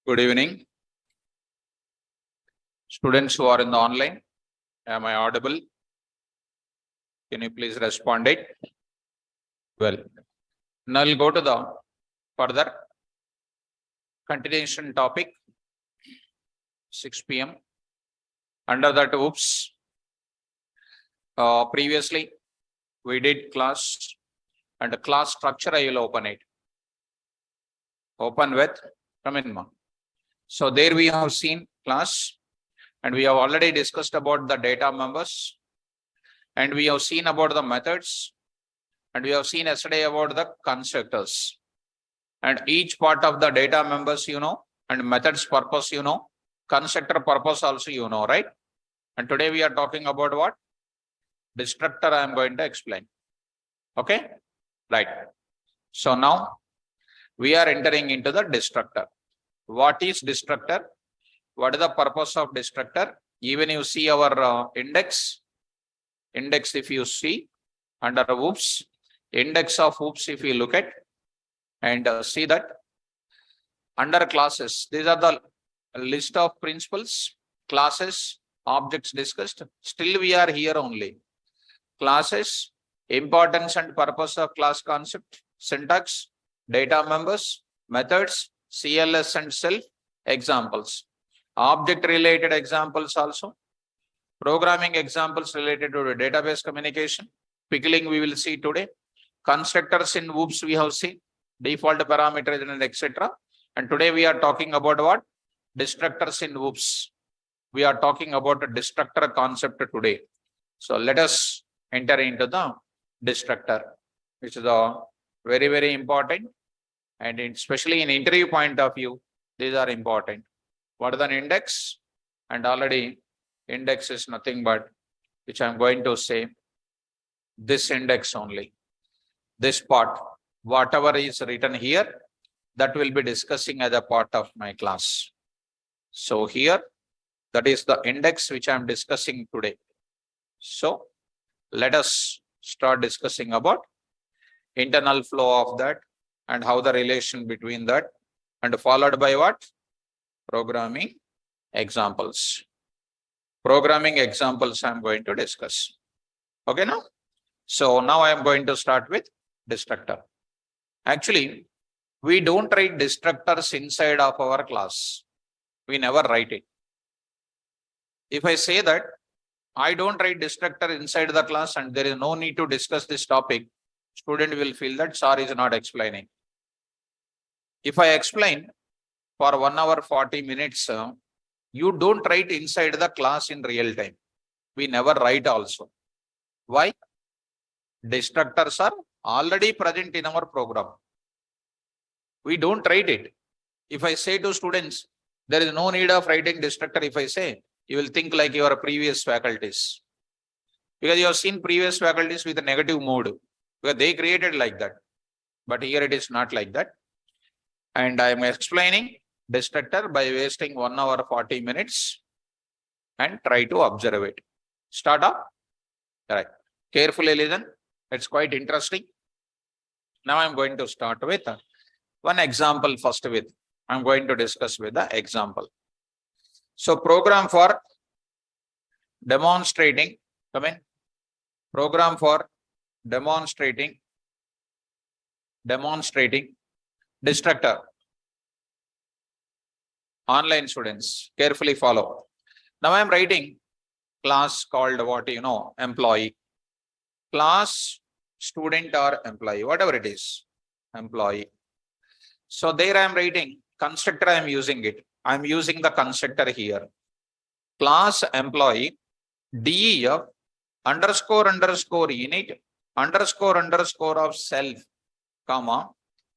Good evening. Students who are in the online, am I audible? Can you please respond it? Well, now I'll go to the further continuation topic, 6 p.m. Under that, previously we did class and the class structure. I will open it. Open with, come in, ma. So there we have seen class and we have already discussed about the data members and we have seen about the methods and we have seen yesterday about the constructors and each part of the data members, and methods purpose, constructor purpose also, right? And today we are talking about what? Destructor I am going to explain. Okay, right. So now we are entering into the destructor. What is destructor? What is the purpose of destructor? Even you see our index, if you see under OOPS, index of OOPS, if you look at and see that under classes, these are the list of principles, classes, objects discussed. Still we are here only. Classes, importance and purpose of class concept, syntax, data members, methods, CLS and self, examples. Object related examples also. Programming examples related to the database communication. Pickling we will see today. Constructors in OOPS we have seen. Default parameters and etc. And today we are talking about what? Destructors in OOPS. We are talking about a destructor concept today. So let us enter into the destructor, which is a very, very important. And especially in interview point of view, these are important. What is an index? And already index is nothing but, which I am going to say, this index only. This part, whatever is written here, that will be discussing as a part of my class. So here, that is the index which I am discussing today. So let us start discussing about internal flow of that and how the relation between that, and followed by what? Programming examples. Programming examples I am going to discuss. Okay now? So now I am going to start with destructor. Actually, we don't write destructors inside of our class. We never write it. If I say that I don't write destructor inside the class and there is no need to discuss this topic, student will feel that sir is not explaining. If I explain for 1 hour 40 minutes, you don't write inside the class in real time. We never write also. Why? Destructors are already present in our program. We don't write it. If I say to students, there is no need of writing destructor, if I say, you will think like your previous faculties. Because you have seen previous faculties with a negative mood. Because they created like that. But here it is not like that. And I am explaining destructor by wasting 1 hour 40 minutes and try to observe it. Start up. Right. Carefully listen. It's quite interesting. Now I'm going to start with one example first with. I'm going to discuss with the example. So program for demonstrating, come in. Program for demonstrating destructor. Online students, carefully follow. Now I am writing class called what, employee. Class, student or employee, whatever it is, employee. So there I am writing constructor, I am using it. I am using the constructor here. Class employee, DEF underscore init underscore of self, comma,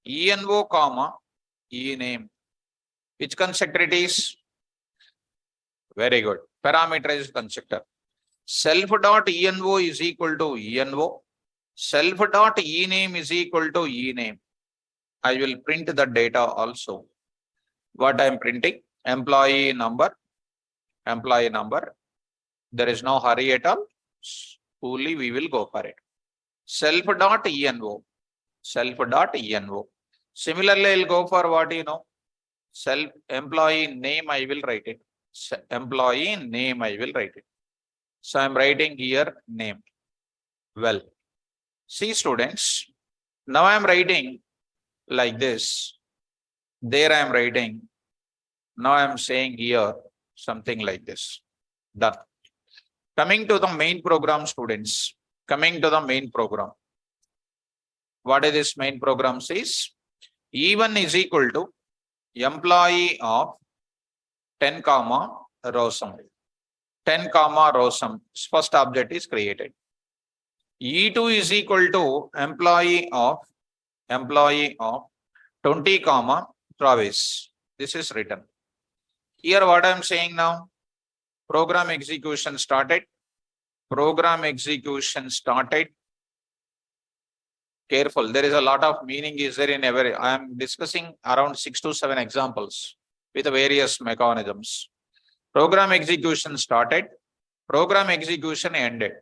ENO, comma, ename. Which constructor it is? Very good. Parameterized constructor. Self dot ENO is equal to ENO. Self dot ename is equal to ename. I will print the data also. What I am printing? Employee number. There is no hurry at all. Fully we will go for it. Self dot ENO. Similarly, I'll go for what, employee name I will write it. Employee name I will write it. So I'm writing here name. Well, see students, now I'm writing like this. There I am writing. Now I am saying here something like this. Done. Coming to the main program, students. Coming to the main program. What is this main program says? E1 is equal to employee of 10 comma row sum. 10 comma row sum. First object is created. E2 is equal to employee of 20 comma Travis. This is written. Here what I am saying now, program execution started. Program execution started. Careful, there is a lot of meaning is there in every. I am discussing around 6 to 7 examples with various mechanisms. Program execution started. Program execution ended.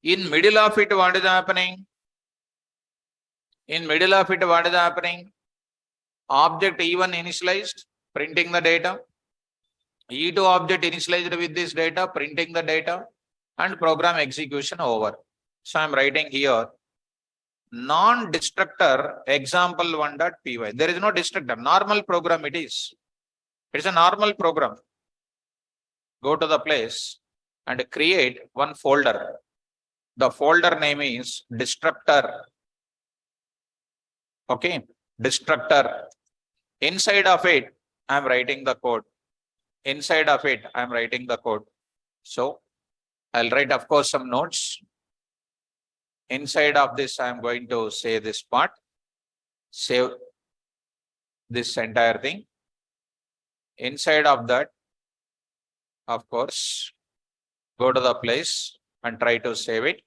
In middle of it, what is happening? In middle of it, what is happening? Object E1 initialized, printing the data. E2 object initialized with this data, printing the data, and program execution over. So I'm writing here non-destructor example1.py. There is no destructor. Normal program it is. It is a normal program. Go to the place and create one folder. The folder name is destructor. Okay, destructor. Inside of it, I am writing the code. Inside of it, I am writing the code. So I'll write, of course, some notes. Inside of this, I am going to say this part. Save this entire thing. Inside of that, of course, go to the place and try to save it.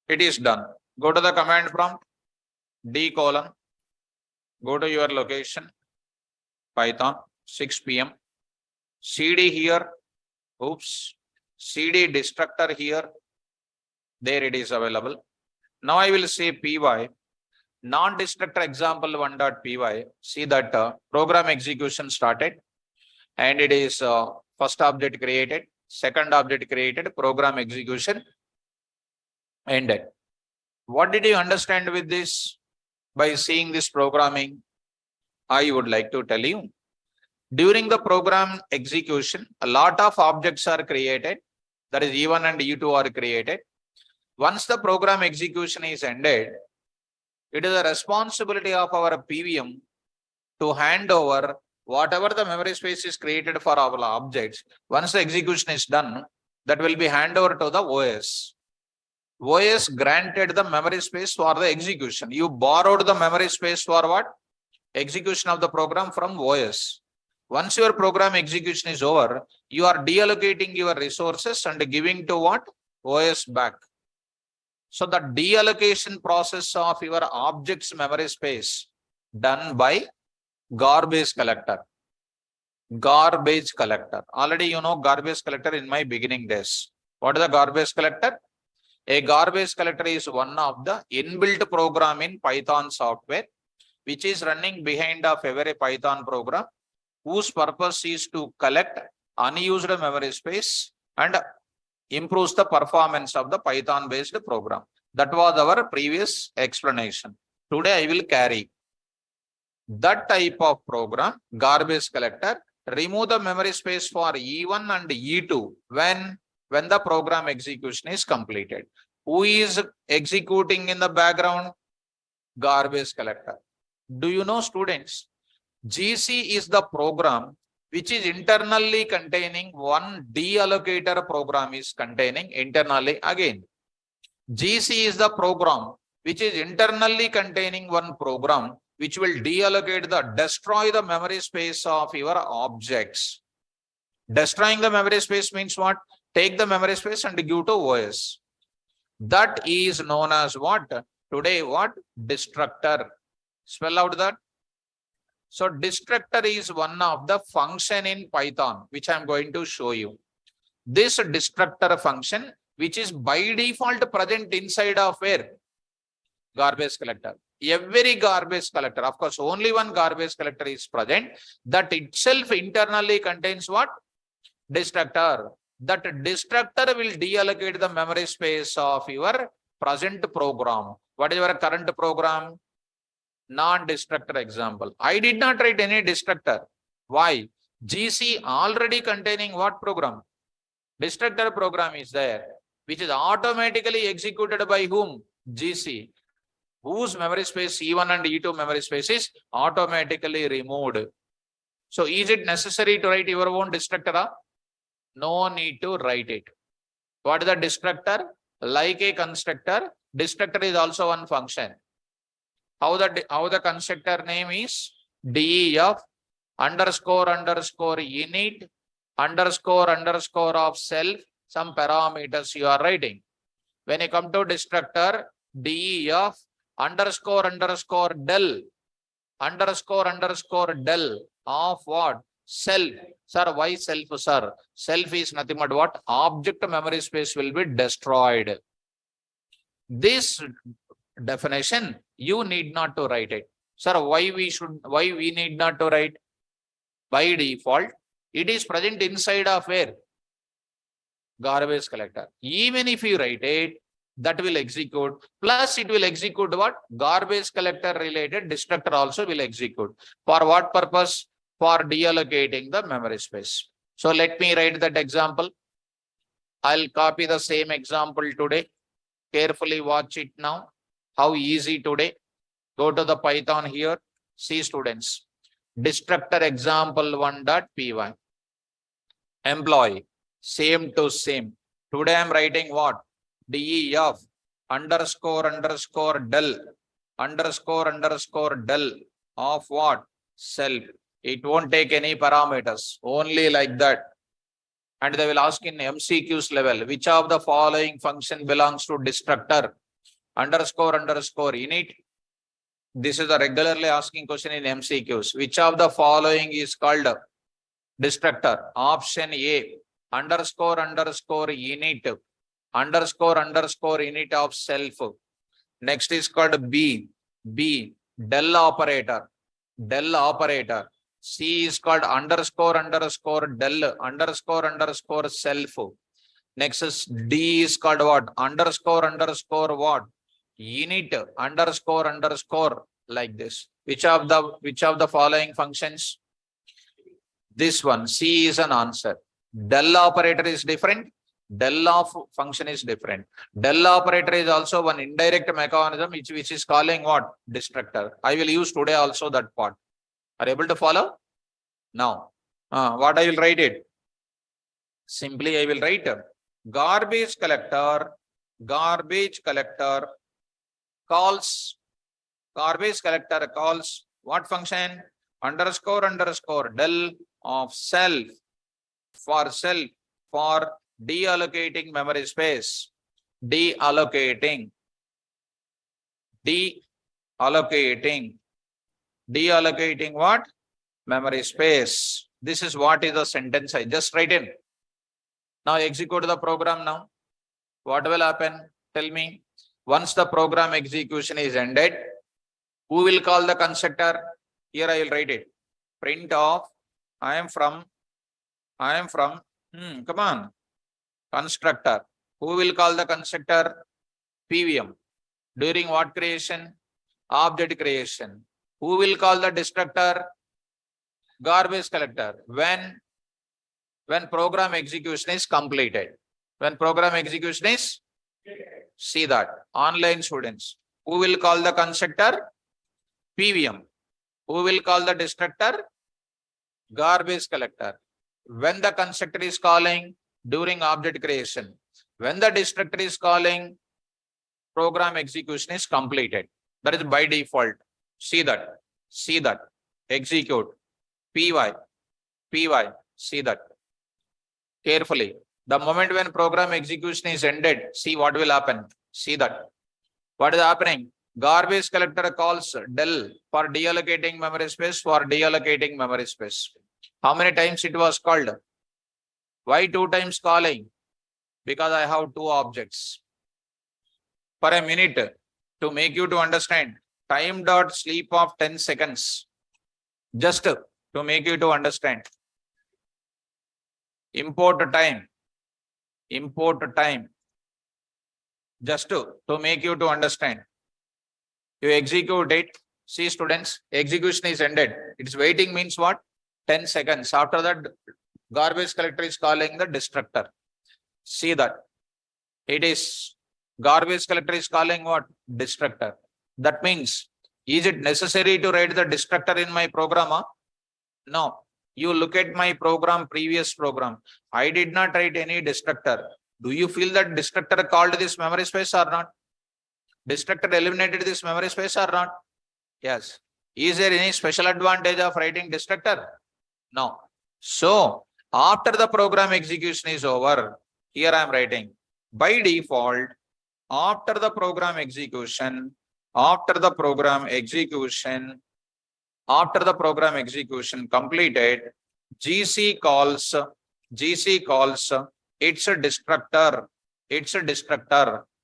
It is done. Go to the command prompt, D colon, go to your location, Python, 6 p.m. CD here, oops, CD destructor here, there it is available. Now I will say py, non-destructor example1.py. See that program execution started and it is first object created, second object created, program execution ended. What did you understand with this? By seeing this programming, I would like to tell you. During the program execution, a lot of objects are created. That is E1 and E2 are created. Once the program execution is ended, it is a responsibility of our PVM to hand over whatever the memory space is created for our objects. Once the execution is done, that will be handed over to the OS. OS granted the memory space for the execution. You borrowed the memory space for what? Execution of the program from OS. Once your program execution is over, you are deallocating your resources and giving to what? OS back. So the deallocation process of your object's memory space done by garbage collector. Garbage collector. Already you know garbage collector in my beginning days. What is the garbage collector? A garbage collector is one of the inbuilt program in Python software, which is running behind of every Python program, whose purpose is to collect unused memory space and improves the performance of the Python based program. That was our previous explanation. Today I will carry that type of program, garbage collector, remove the memory space for E1 and E2 when the program execution is completed. Who is executing in the background? Garbage collector. Do you know, students, GC is the program which is internally containing one deallocator program is containing internally again. GC is the program which is internally containing one program which will destroy the memory space of your objects. Destroying the memory space means what? Take the memory space and give to OS. That is known as what? Today what? Destructor. Spell out that. So destructor is one of the function in Python, which I am going to show you. This destructor function, which is by default present inside of where? Garbage collector. every garbage collector, of course, only one garbage collector is present. That itself internally contains what? Destructor. That destructor will deallocate the memory space of your present program. What is your current program? Non-destructor example. I did not write any destructor. Why? GC already containing what program? Destructor program is there, which is automatically executed by whom? GC. Whose memory space E1 and E2 memory space is automatically removed. So is it necessary to write your own destructor? No need to write it. What is the destructor? Like a constructor, destructor is also one function. How the constructor name is? DEF underscore underscore init underscore underscore of self, some parameters you are writing. When you come to destructor, DEF underscore underscore del underscore underscore del of what? Self. Sir, why self, sir? Self is nothing but what? Object memory space will be destroyed. This definition, you need not to write it. Sir, why we need not to write? By default, it is present inside of where? Garbage collector. Even if you write it, that will execute. Plus it will execute what? Garbage collector related destructor also will execute. For what purpose? For deallocating the memory space. So let me write that example. I'll copy the same example today. Carefully watch it now. How easy today. Go to the Python here. See students. Destructor example 1.py. Employee. Same to same. Today I'm writing what? DEF underscore underscore del underscore underscore del of what? Self. It won't take any parameters. Only like that. And they will ask in MCQs level, which of the following function belongs to destructor? Underscore underscore init. This is a regularly asking question in MCQs. Which of the following is called destructor? Option A, underscore underscore init, underscore underscore init of self. Next is called B, del operator, del operator. C is called underscore underscore del underscore underscore self. Next is D is called what? Underscore underscore what? Init underscore underscore like this. Which of the following functions? This one. C is an answer. Del operator is different. Del of function is different. Del operator is also one indirect mechanism which is calling what? Destructor. I will use today also that part. Are you able to follow? Now, what I will write it? Simply I will write garbage collector calls what function? Underscore underscore del of self for deallocating memory space. Deallocating what? Memory space. This is what is the sentence I just write in. Now execute the program now. What will happen? Tell me. Once the program execution is ended, who will call the constructor? Here I will write it. Print of I am from come on. Constructor. Who will call the constructor? PVM. During what creation? Object creation. Who will call the destructor? Garbage collector. When program execution is completed. When program execution is, see that. Online students. Who will call the constructor? PVM. Who will call the destructor? Garbage collector. When the constructor is calling? During object creation. When the destructor is calling? Program execution is completed. That is by default. See that. Execute. PY. See that. Carefully. The moment when program execution is ended, see what will happen. See that. What is happening? Garbage collector calls del for deallocating memory space, How many times it was called? Why 2 times calling? Because I have 2 objects. For a minute, to make you to understand, time dot sleep of 10 seconds. Just to make you to understand. Import time. Just to make you to understand. You execute it. See students, execution is ended. Its waiting means what? 10 seconds. After that, garbage collector is calling the destructor. See that. It is garbage collector is calling what? Destructor. That means, is it necessary to write the destructor in my program? Huh? No. You look at my program, previous program. I did not write any destructor. Do you feel that destructor called this memory space or not? Destructor eliminated this memory space or not? Yes. Is there any special advantage of writing destructor? No. So, after the program execution is over, here I am writing, by default, after the program execution completed, GC calls its a destructor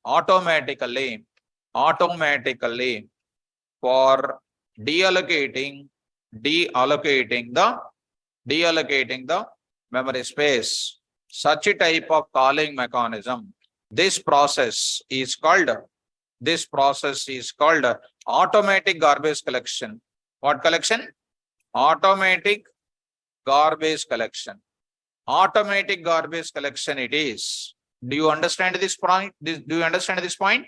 automatically for deallocating the memory space. Such a type of calling mechanism. This process is called automatic garbage collection. What collection? Automatic garbage collection. Automatic garbage collection it is. Do you understand this point? Do you understand this point?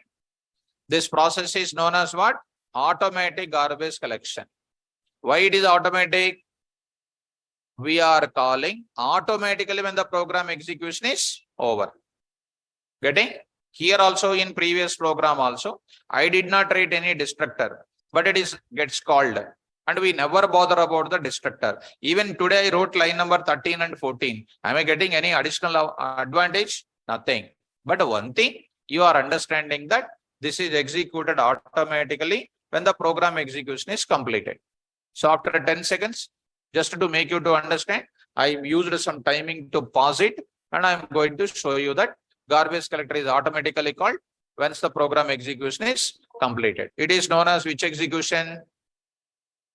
This process is known as what? Automatic garbage collection. Why it is automatic? We are calling automatically when the program execution is over. Getting? Here also in previous program also, I did not write any destructor, but it is gets called. And we never bother about the destructor. Even today I wrote line number 13 and 14. Am I getting any additional advantage? Nothing. But one thing, you are understanding that this is executed automatically when the program execution is completed. So after 10 seconds, just to make you to understand, I used some timing to pause it, and I am going to show you that garbage collector is automatically called once the program execution is completed. It is known as which execution?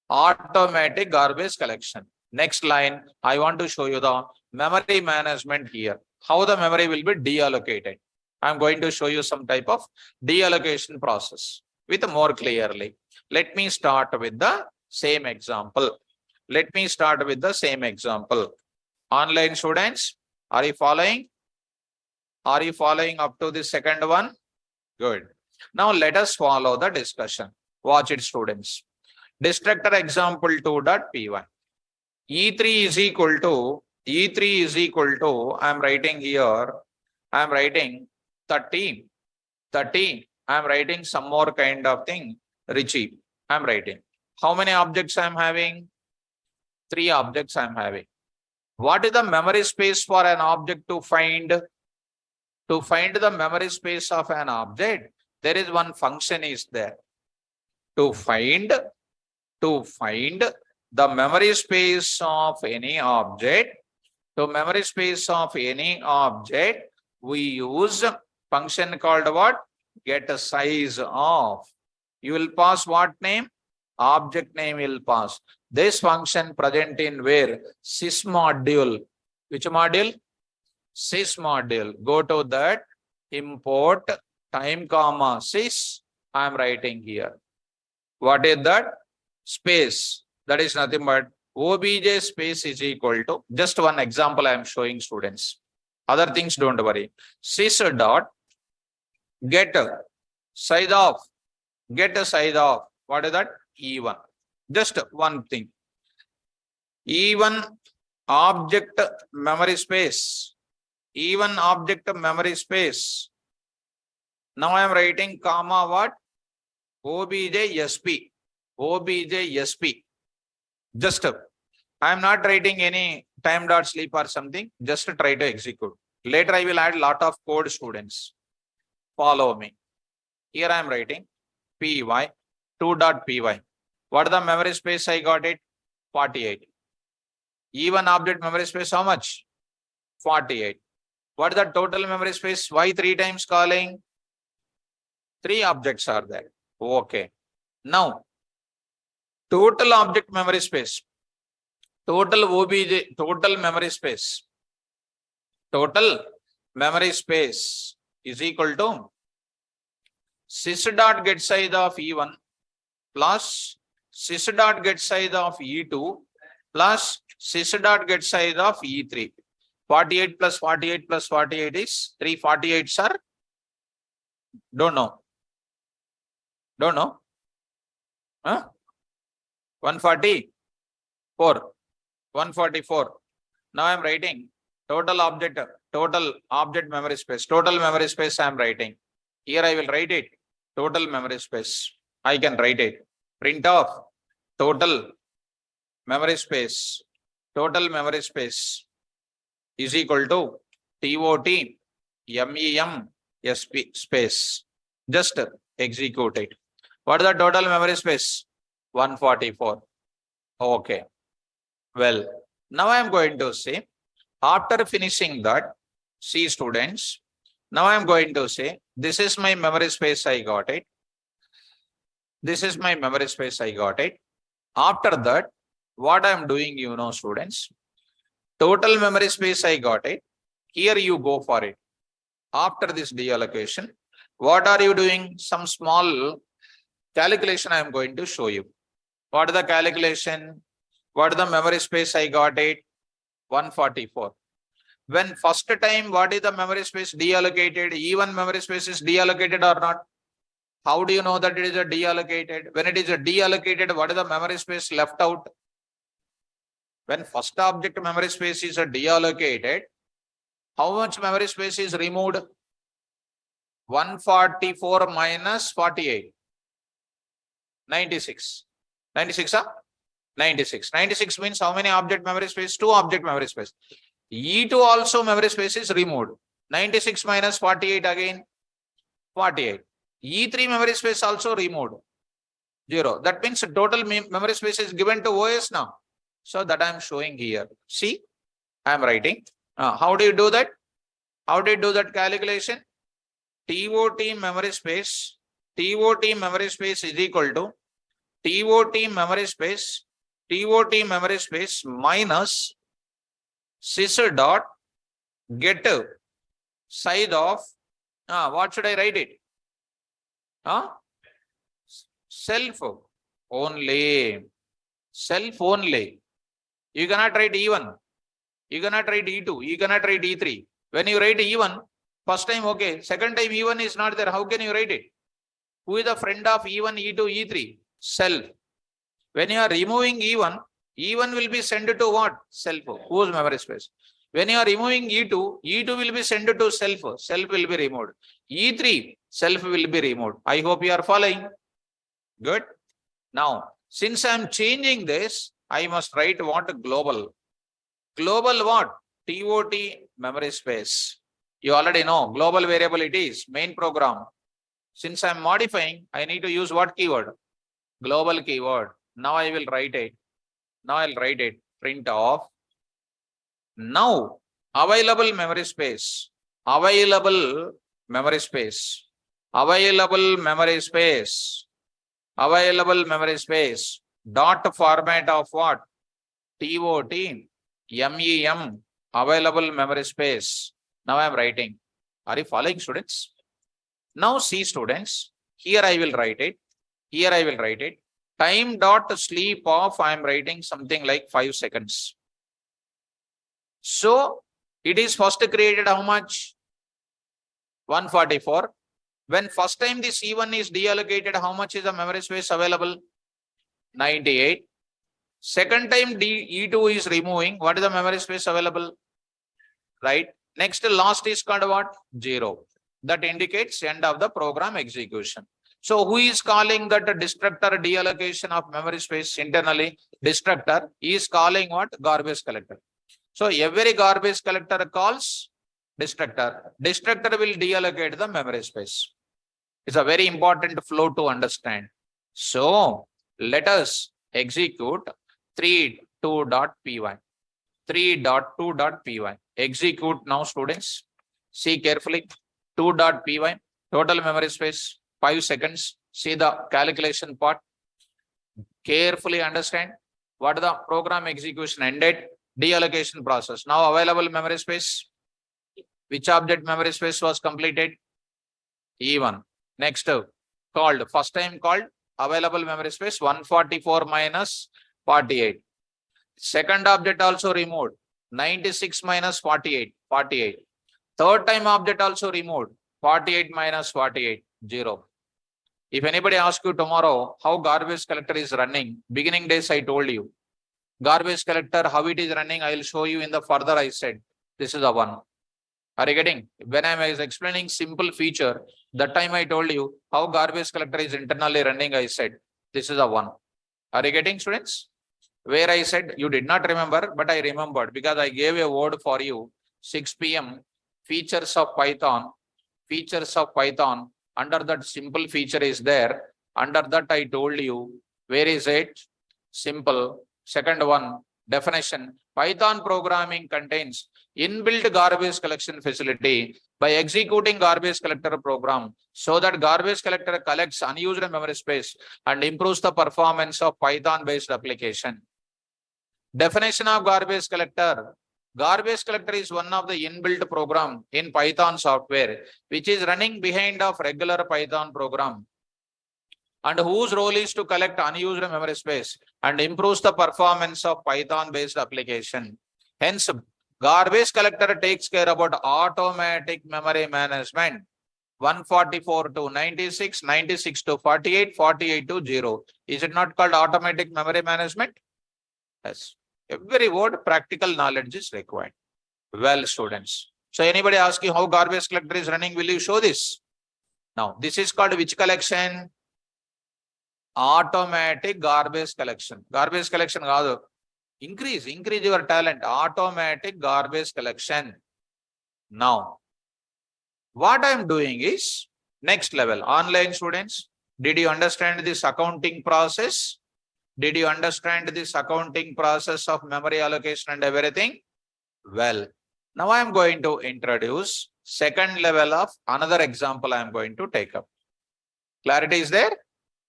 Automatic garbage collection. Next line, I want to show you the memory management here. How the memory will be deallocated. I am going to show you some type of deallocation process with more clearly. Let me start with the same example. Online students, are you following? Are you following up to the second one? Good. Now let us follow the discussion. Watch it, students. Destructor example 2.py. E3 is equal to, I am writing here, I am writing 30. I am writing some more kind of thing. Richie, I am writing. How many objects I am having? 3 objects I am having. What is the memory space for an object to find? To find the memory space of an object, there is one function is there. To find the memory space of any object, we use function called what? Get a size of. You will pass what name? Object name will pass. This function present in where? Sys module. Which module? Sys module. Go to that, import time comma sys. I am writing here. What is that? Space. That is nothing but obj space is equal to, just one example I am showing students. Other things don't worry. Sys dot get size of. What is that? E1. Just one thing. E1 object memory space. Now I am writing comma what? OBJ SP. Just I am not writing any time dot sleep or something. Just try to execute. Later I will add lot of code, students. Follow me. Here I am writing py 2.py. What is the memory space I got it? 48. E1 object memory space how much? 48. What is the total memory space? Why 3 times calling? 3 objects are there. Okay. Now, total object memory space, total OBJ, total memory space is equal to sys dot get size of E1 plus sys dot get size of E2 plus sys dot get size of E3. 48 plus 48 plus 48 is 348, sir. Don't know. Huh? 144. 144. Now I am writing total object memory space. Total memory space I am writing. Here I will write it. Total memory space. I can write it. Print off total memory space. Total memory space is equal to TOT MEM SP space. Just execute it. What is the total memory space? 144. Okay. Well, now I am going to say, after finishing that, see students, now I am going to say, this is my memory space, I got it. This is my memory space, I got it. After that, what I am doing, you know, students, total memory space, I got it. Here you go for it. After this deallocation, what are you doing? Some small calculation I am going to show you. What is the calculation? What is the memory space I got it? 144. When first time, what is the memory space deallocated? E1 memory space is deallocated or not? How do you know that it is a deallocated? When it is a deallocated, what is the memory space left out? When first object memory space is a deallocated, how much memory space is removed? 144 minus 48. 96. 96, huh? 96. 96 means how many object memory space? 2 object memory space. E2 also memory space is removed. 96 minus 48 again 48. E3 memory space also removed. 0. That means total memory space is given to OS now. So that I am showing here. See, I am writing. How do you do that? How do you do that calculation? TOT memory space. TOT memory space is equal to TOT memory space minus sys dot get size of what should I write it? Self only. Self only. You cannot write E1. You cannot write E2. You cannot write E3. When you write E1, first time okay. Second time E1 is not there. How can you write it? Who is the friend of E1, E2, E3? Self. When you are removing E1, E1 will be sent to what? Self. Whose memory space? When you are removing E2, E2 will be sent to self. Self will be removed. E3, self will be removed. I hope you are following. Good. Now, since I am changing this, I must write what? Global. Global what? TOT memory space. You already know global variable it is, main program. Since I am modifying, I need to use what keyword? Global keyword. Now I will write it. Now I'll write it. Print off. Now available memory space. Available memory space. Available memory space. Available memory space. Dot format of what? TOT MEM. Available memory space. Now I am writing. Are you following, students? Now see, students. Here I will write it. Here I will write it. Time dot sleep off, I am writing something like 5 seconds. So it is first created how much? 144. When first time this E1 is deallocated, how much is the memory space available? 98. Second time E2 is removing, what is the memory space available? Right. Next last is called what? 0. That indicates end of the program execution. So who is calling that destructor deallocation of memory space internally? Destructor is calling what? Garbage collector. So every garbage collector calls destructor. Destructor will deallocate the memory space. It's a very important flow to understand. So let us execute 3.2.py. 3.2.py. Execute now, students. See carefully. 2.py. Total memory space. 5 seconds. See the calculation part. Carefully understand what the program execution ended, deallocation process. Now available memory space. Which object memory space was completed? E1. Next, called, first time called, available memory space 144 minus 48. Second object also removed, 96 minus 48, 48. Third time object also removed, 48 minus 48, 0. If anybody asks you tomorrow how garbage collector is running, beginning days I told you. Garbage collector, how it is running, I will show you in the further. I said, this is a 1. Are you getting? When I was explaining simple feature, that time I told you how garbage collector is internally running, I said, this is a 1. Are you getting, students? Where I said you did not remember, but I remembered because I gave a word for you. 6 p.m. features of Python. Features of Python. Under that simple feature is there. Under that I told you, where is it? Simple. Second one, definition. Python programming contains inbuilt garbage collection facility by executing garbage collector program so that garbage collector collects unused memory space and improves the performance of Python based application. Definition of garbage collector. Garbage collector is one of the inbuilt program in Python software which is running behind of regular Python program and whose role is to collect unused memory space and improves the performance of Python based application. Hence, garbage collector takes care about automatic memory management. 144 to 96, 96 to 48, 48 to 0. Is it not called automatic memory management? Yes. Every word practical knowledge is required. Well, students. So anybody ask you how garbage collector is running, will you show this? Now, this is called which collection? Automatic garbage collection. Garbage collection, increase your talent. Automatic garbage collection. Now, what I am doing is next level. Online students, did you understand this accounting process? Did you understand this accounting process of memory allocation and everything? Well, now I am going to introduce second level of another example I am going to take up. Clarity is there?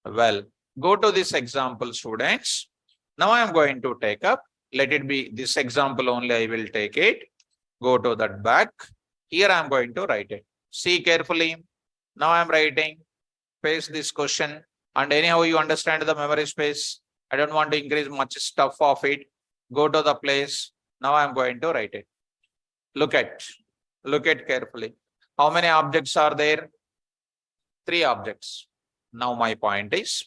Well, go to this example, students. Now I am going to take up, let it be this example only, I will take it. Go to that back. Here I am going to write it. See carefully. Now I am writing, paste this question, and anyhow you understand the memory space. I don't want to increase much stuff of it. Go to the place. Now I am going to write it. Look at carefully. How many objects are there? 3 objects. Now my point is,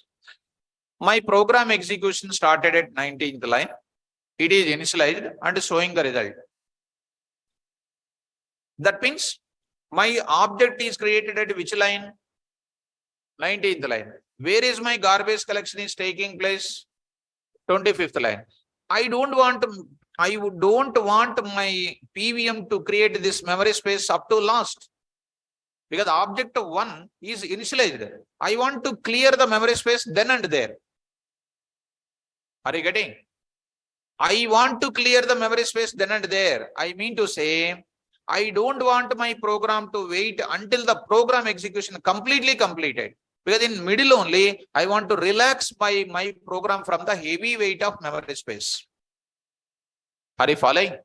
my program execution started at 19th line. It is initialized and showing the result. That means my object is created at which line? 19th line. Where is my garbage collection is taking place? 25th line. I don't want my PVM to create this memory space up to last. Because object 1 is initialized. I want to clear the memory space then and there. Are you getting? I want to clear the memory space then and there. I mean to say, I don't want my program to wait until the program execution completely completed. Because in middle only, I want to relax my program from the heavy weight of memory space. Are you following?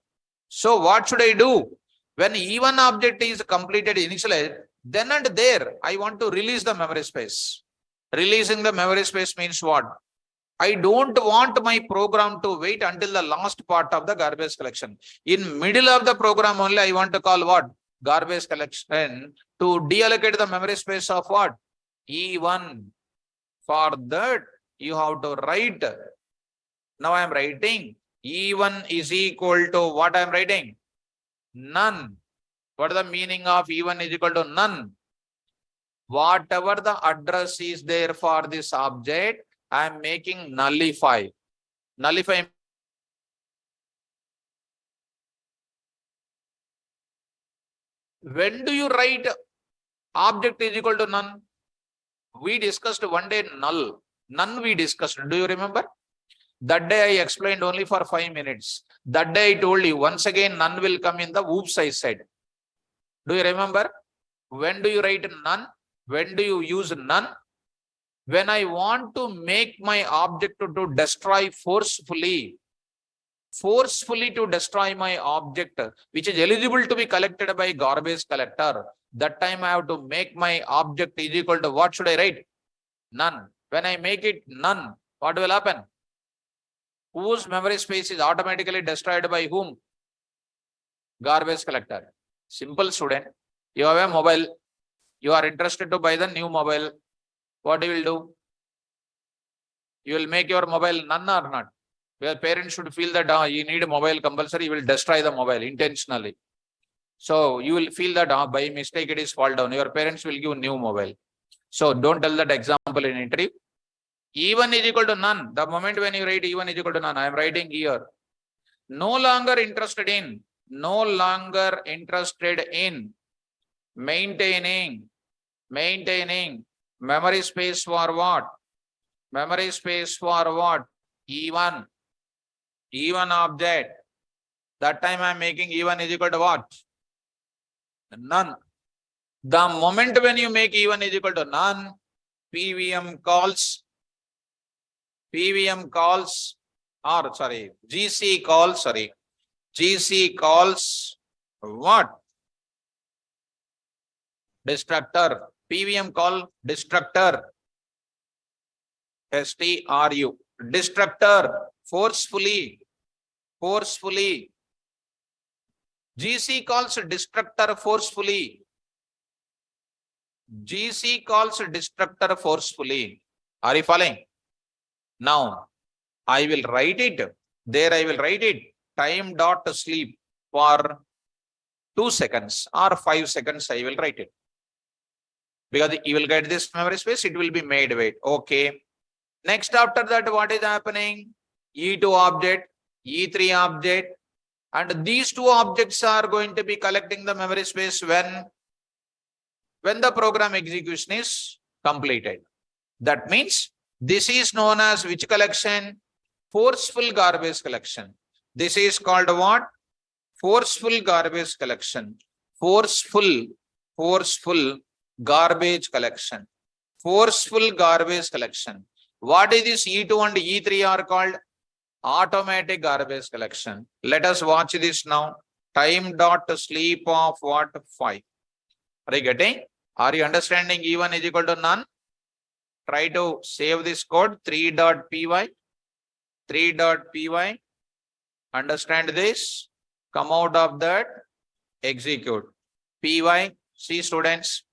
So what should I do? When E1 object is completed initially, then and there, I want to release the memory space. Releasing the memory space means what? I don't want my program to wait until the last part of the garbage collection. In middle of the program only, I want to call what? Garbage collection to deallocate the memory space of what? E1. For that, you have to write. Now I am writing E1 is equal to what I am writing? None. What is the meaning of E1 is equal to none? Whatever the address is there for this object, I am making nullify. Nullify. When do you write object is equal to none? We discussed one day null. None we discussed. Do you remember? That day I explained only for 5 minutes. That day I told you once again none will come in the oops I said. Do you remember? When do you write none? When do you use none? When I want to make my object to destroy forcefully to destroy my object, which is eligible to be collected by garbage collector, that time I have to make my object is equal to what should I write? None. When I make it none, what will happen? Whose memory space is automatically destroyed by whom? Garbage collector. Simple, student. You have a mobile. You are interested to buy the new mobile. What you will do? You will make your mobile none or not? Where parents should feel that you need a mobile compulsory, you will destroy the mobile intentionally. So you will feel that by mistake it is fall down. Your parents will give new mobile. So don't tell that example in interview. E1 is equal to none. The moment when you write E1 is equal to none, I am writing here. No longer interested in maintaining memory space for what? Memory space for what? E1 object. That time I am making E1 is equal to what? None. The moment when you make E1 is equal to none, GC calls what? Destructor. PVM call destructor. STRU. Destructor. Forcefully. GC calls destructor forcefully. GC calls destructor forcefully. Are you following? Now, I will write it. There I will write it. Time dot sleep for 2 seconds or 5 seconds I will write it. Because you will get this memory space, it will be made wait. Okay. Next after that, what is happening? E2 object, E3 object, and these two objects are going to be collecting the memory space when the program execution is completed. That means this is known as which collection? Forceful garbage collection. This is called what? Forceful garbage collection. Forceful garbage collection. Forceful garbage collection. What is this? E2 and E3 are called automatic garbage collection. Let us watch this now. Time dot sleep of what? 5. Are you getting? Are you understanding? E1 is equal to none. Try to save this code 3.py. Understand this. Come out of that. Execute. Py. See students.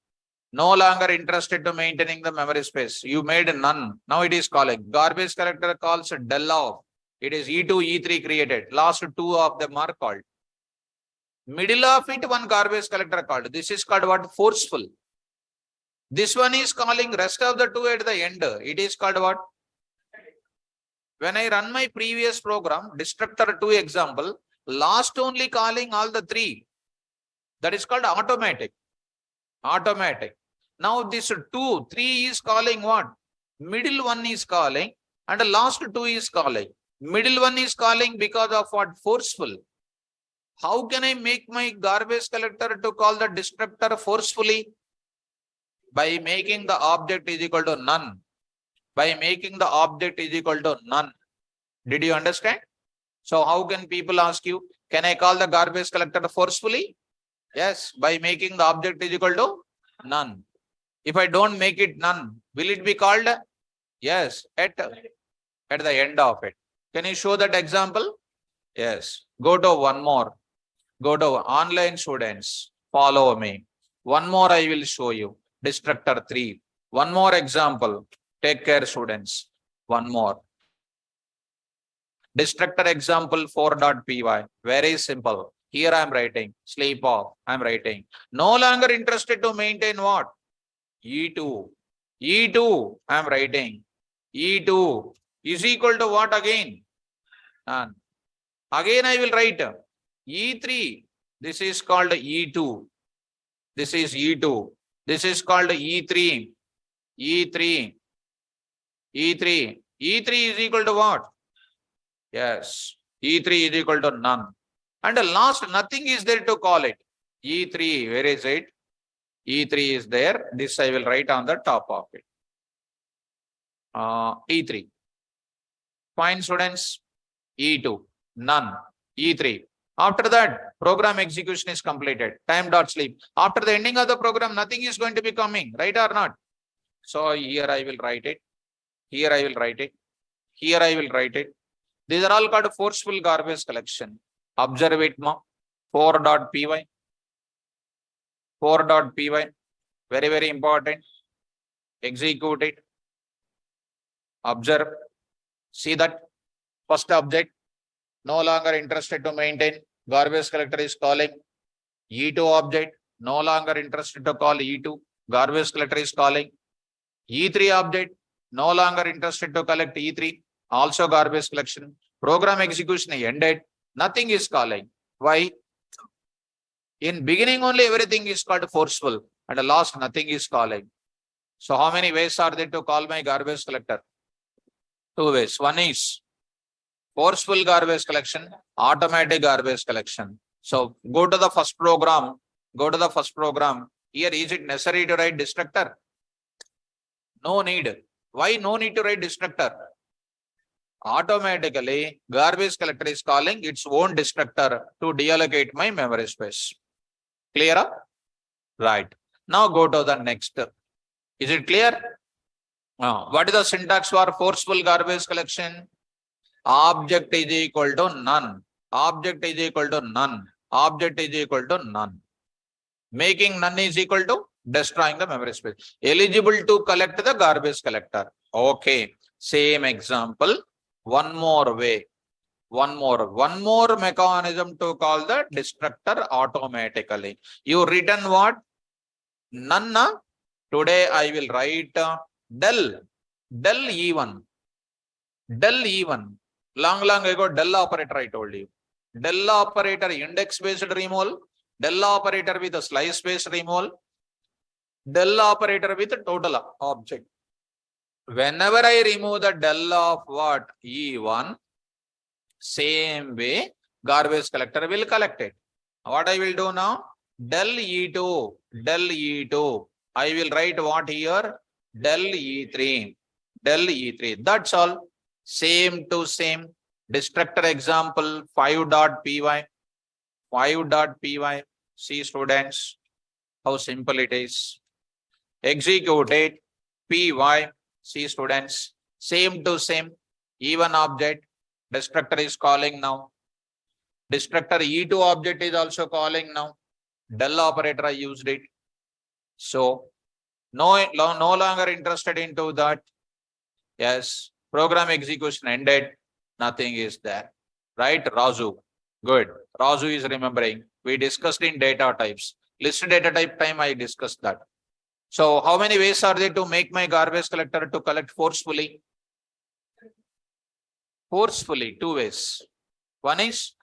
No longer interested to maintaining the memory space. You made none. Now it is calling. Garbage collector calls del off. It is E2, E3 created. Last two of them are called. Middle of it, one garbage collector called. This is called what? Forceful. This one is calling rest of the two at the end. It is called what? When I run my previous program, destructor 2 example, last only calling all the 3. That is called automatic. Now this 3 is calling what? Middle one is calling and the last 2 is calling. Middle one is calling because of what? Forceful. How can I make my garbage collector to call the destructor forcefully? By making the object is equal to none. Did you understand? So how can people ask you, can I call the garbage collector forcefully? Yes, by making the object is equal to none. If I don't make it none, will it be called? Yes, at the end of it. Can you show that example? Yes. Go to one more. Go to online students. Follow me. One more I will show you. Destructor 3. One more example. Take care students. One more. Destructor example 4.py. Very simple. Here I am writing. Sleep off. I am writing. No longer interested to maintain what? E2. I am writing. E2 is equal to what again? None. Again I will write E3. This is called E2. This is E2. This is called E3. E3 is equal to what? Yes. E3 is equal to none. And the last, nothing is there to call it. E3, where is it? E3 is there. This I will write on the top of it. E3. Fine, students. E2, none. E3. After that, program execution is completed. Time dot sleep. After the ending of the program, nothing is going to be coming, right or not? So here I will write it. Here I will write it. Here I will write it. These are all called forceful garbage collection. Observe it, ma. 4.py. 4.py. Very, very important. Execute it. Observe. See that first object. No longer interested to maintain. Garbage collector is calling. E2 object. No longer interested to call E2. Garbage collector is calling. E3 object. No longer interested to collect E3. Also garbage collection. Program execution ended. Nothing is calling. Why? In beginning only everything is called forceful, and at last nothing is calling. So how many ways are there to call my garbage collector? 2 ways. One is forceful garbage collection, automatic garbage collection. So go to the first program. Go to the first program. Here, is it necessary to write destructor? No need. Why no need to write destructor? Automatically, garbage collector is calling its own destructor to deallocate my memory space. Clear? Right. Now go to the next. Is it clear? What is the syntax for forceful garbage collection? Object is equal to none. Object is equal to none. Object is equal to none. Making none is equal to destroying the memory space. Eligible to collect the garbage collector. Okay. Same example. One more way. One more mechanism to call the destructor automatically. You written what? None. Today I will write del E1. Del E1. Long ago, del operator I told you. Del operator index-based removal. Del operator with a slice-based removal. Del operator with a total object. Whenever I remove the del of what? E1, same way, garbage collector will collect it. What I will do now? Del E2. Del E2. I will write what here? Del E3. Del E3. That's all. Same to same. Destructor example 5.py. 5.py. See, students, how simple it is. Execute it. Py. See, students, same to same. Even object. Destructor is calling now. Destructor E2 object is also calling now. Del operator I used it. So no longer interested into that. Yes. Program execution ended. Nothing is there. Right, Razu? Good. Razu is remembering. We discussed in data types. List data type time I discussed that. So how many ways are there to make my garbage collector to collect forcefully? Forcefully, 2 ways. One is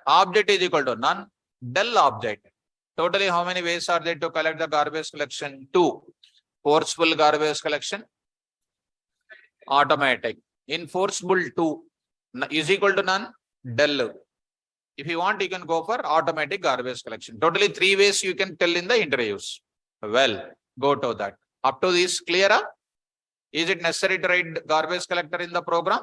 object is equal to none. Del object. Totally how many ways are there to collect the garbage collection? 2. Forceful garbage collection. Automatic. In forceful 2 is equal to none. Del. If you want, you can go for automatic garbage collection. Totally 3 ways you can tell in the interviews. Well, go to that. Up to this, clear? Is it necessary to write garbage collector in the program?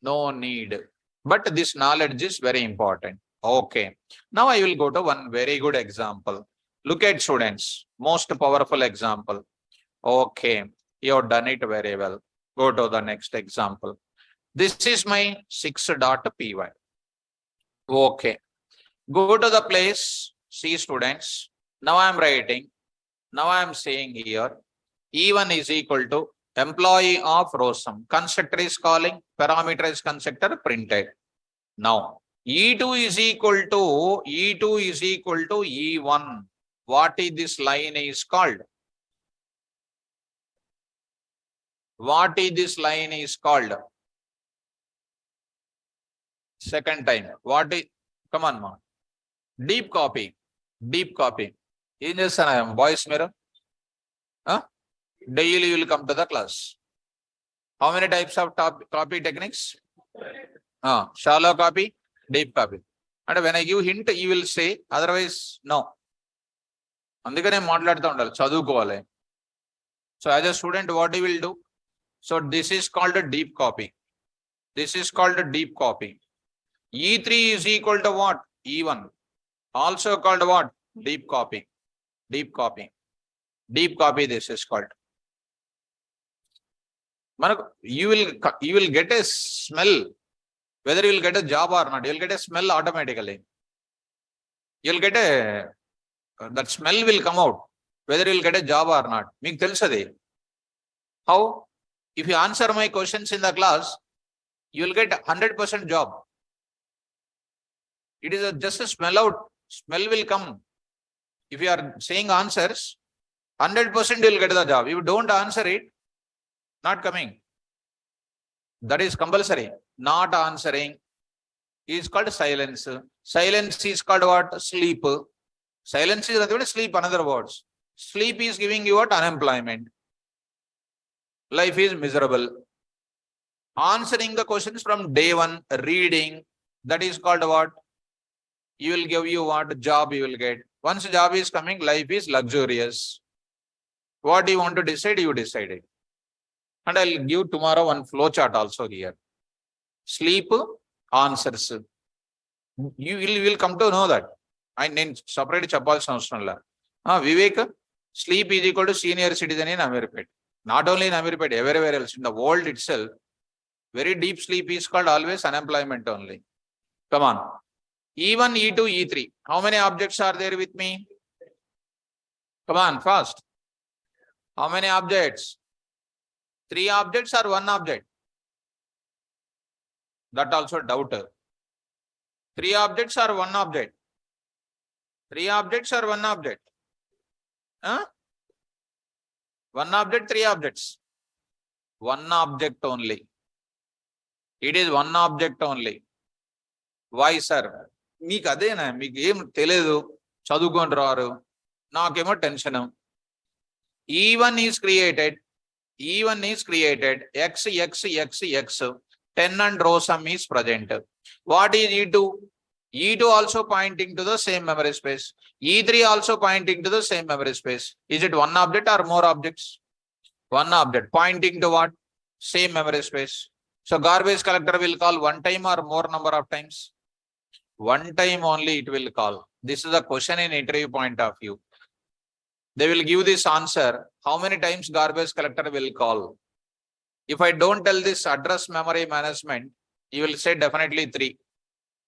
No need. But this knowledge is very important. Okay. Now I will go to one very good example. Look at, students. Most powerful example. Okay. You have done it very well. Go to the next example. This is my 6.py. Okay. Go to the place. See, students. Now I am writing. Now I am saying here. E1 is equal to employee of Rosam. Constructor is calling. Parameter is constructor printed. Now E2 is equal to E1. What is this line is called? What is this line is called? Second time. What is? Come on, ma. Deep copy. Deep copy. In this voice mirror. Huh? Daily you will come to the class. How many types of copy techniques? Shallow copy, deep copy. And when I give hint, you will say, otherwise, no. అందుకనే మాట్లాడుతూ ఉండాలి, చదువుకోవాలి. So as a student, what you will do? So this is called a deep copy. This is called a deep copy. E3 is equal to what? E1. Also called what? Deep copy. Deep copy. Deep copy this is called. You will get a smell. Whether you will get a job or not, you will get a smell automatically. You will get that smell will come out. Whether you will get a job or not. Meek telusadi. How? If you answer my questions in the class, you will get 100% job. It is just a smell out. Smell will come. If you are saying answers, 100% you will get the job. If you don't answer it, not coming. That is compulsory. Not answering is called silence. Silence is called what? Sleep. Silence is nothing but sleep, another words. Sleep is giving you what? Unemployment. Life is miserable. Answering the questions from day one, reading, that is called what? You will give you what? Job you will get. Once job is coming, life is luxurious. What do you want to decide? You decide it. And I'll give tomorrow one flow chart also here. Sleep, answers. You will come to know that. I need separate chapalsina Vivek, sleep is equal to senior citizen in Amirpet. Not only in Amirpet, everywhere else in the world itself. Very deep sleep is called always unemployment only. Come on. E1, E2, E3. How many objects are there with me? Come on, fast. How many objects? 3 objects or 1 object? That also doubt. 3 objects or 1 object? 3 objects or 1 object? Huh? 1 object, 3 objects. 1 object only. It is 1 object only. Why, sir? Meek adena, meek em teledu, chadukondraru. Nakemo tension. E1 is created. E1 is created. X, 10 and row sum is present. What is E2? E2 also pointing to the same memory space. E3 also pointing to the same memory space. Is it 1 object or more objects? 1 object pointing to what? Same memory space. So garbage collector will call 1 time or more number of times? 1 time only it will call. This is a question in interview point of view. They will give this answer. How many times garbage collector will call? If I don't tell this address memory management, you will say definitely 3.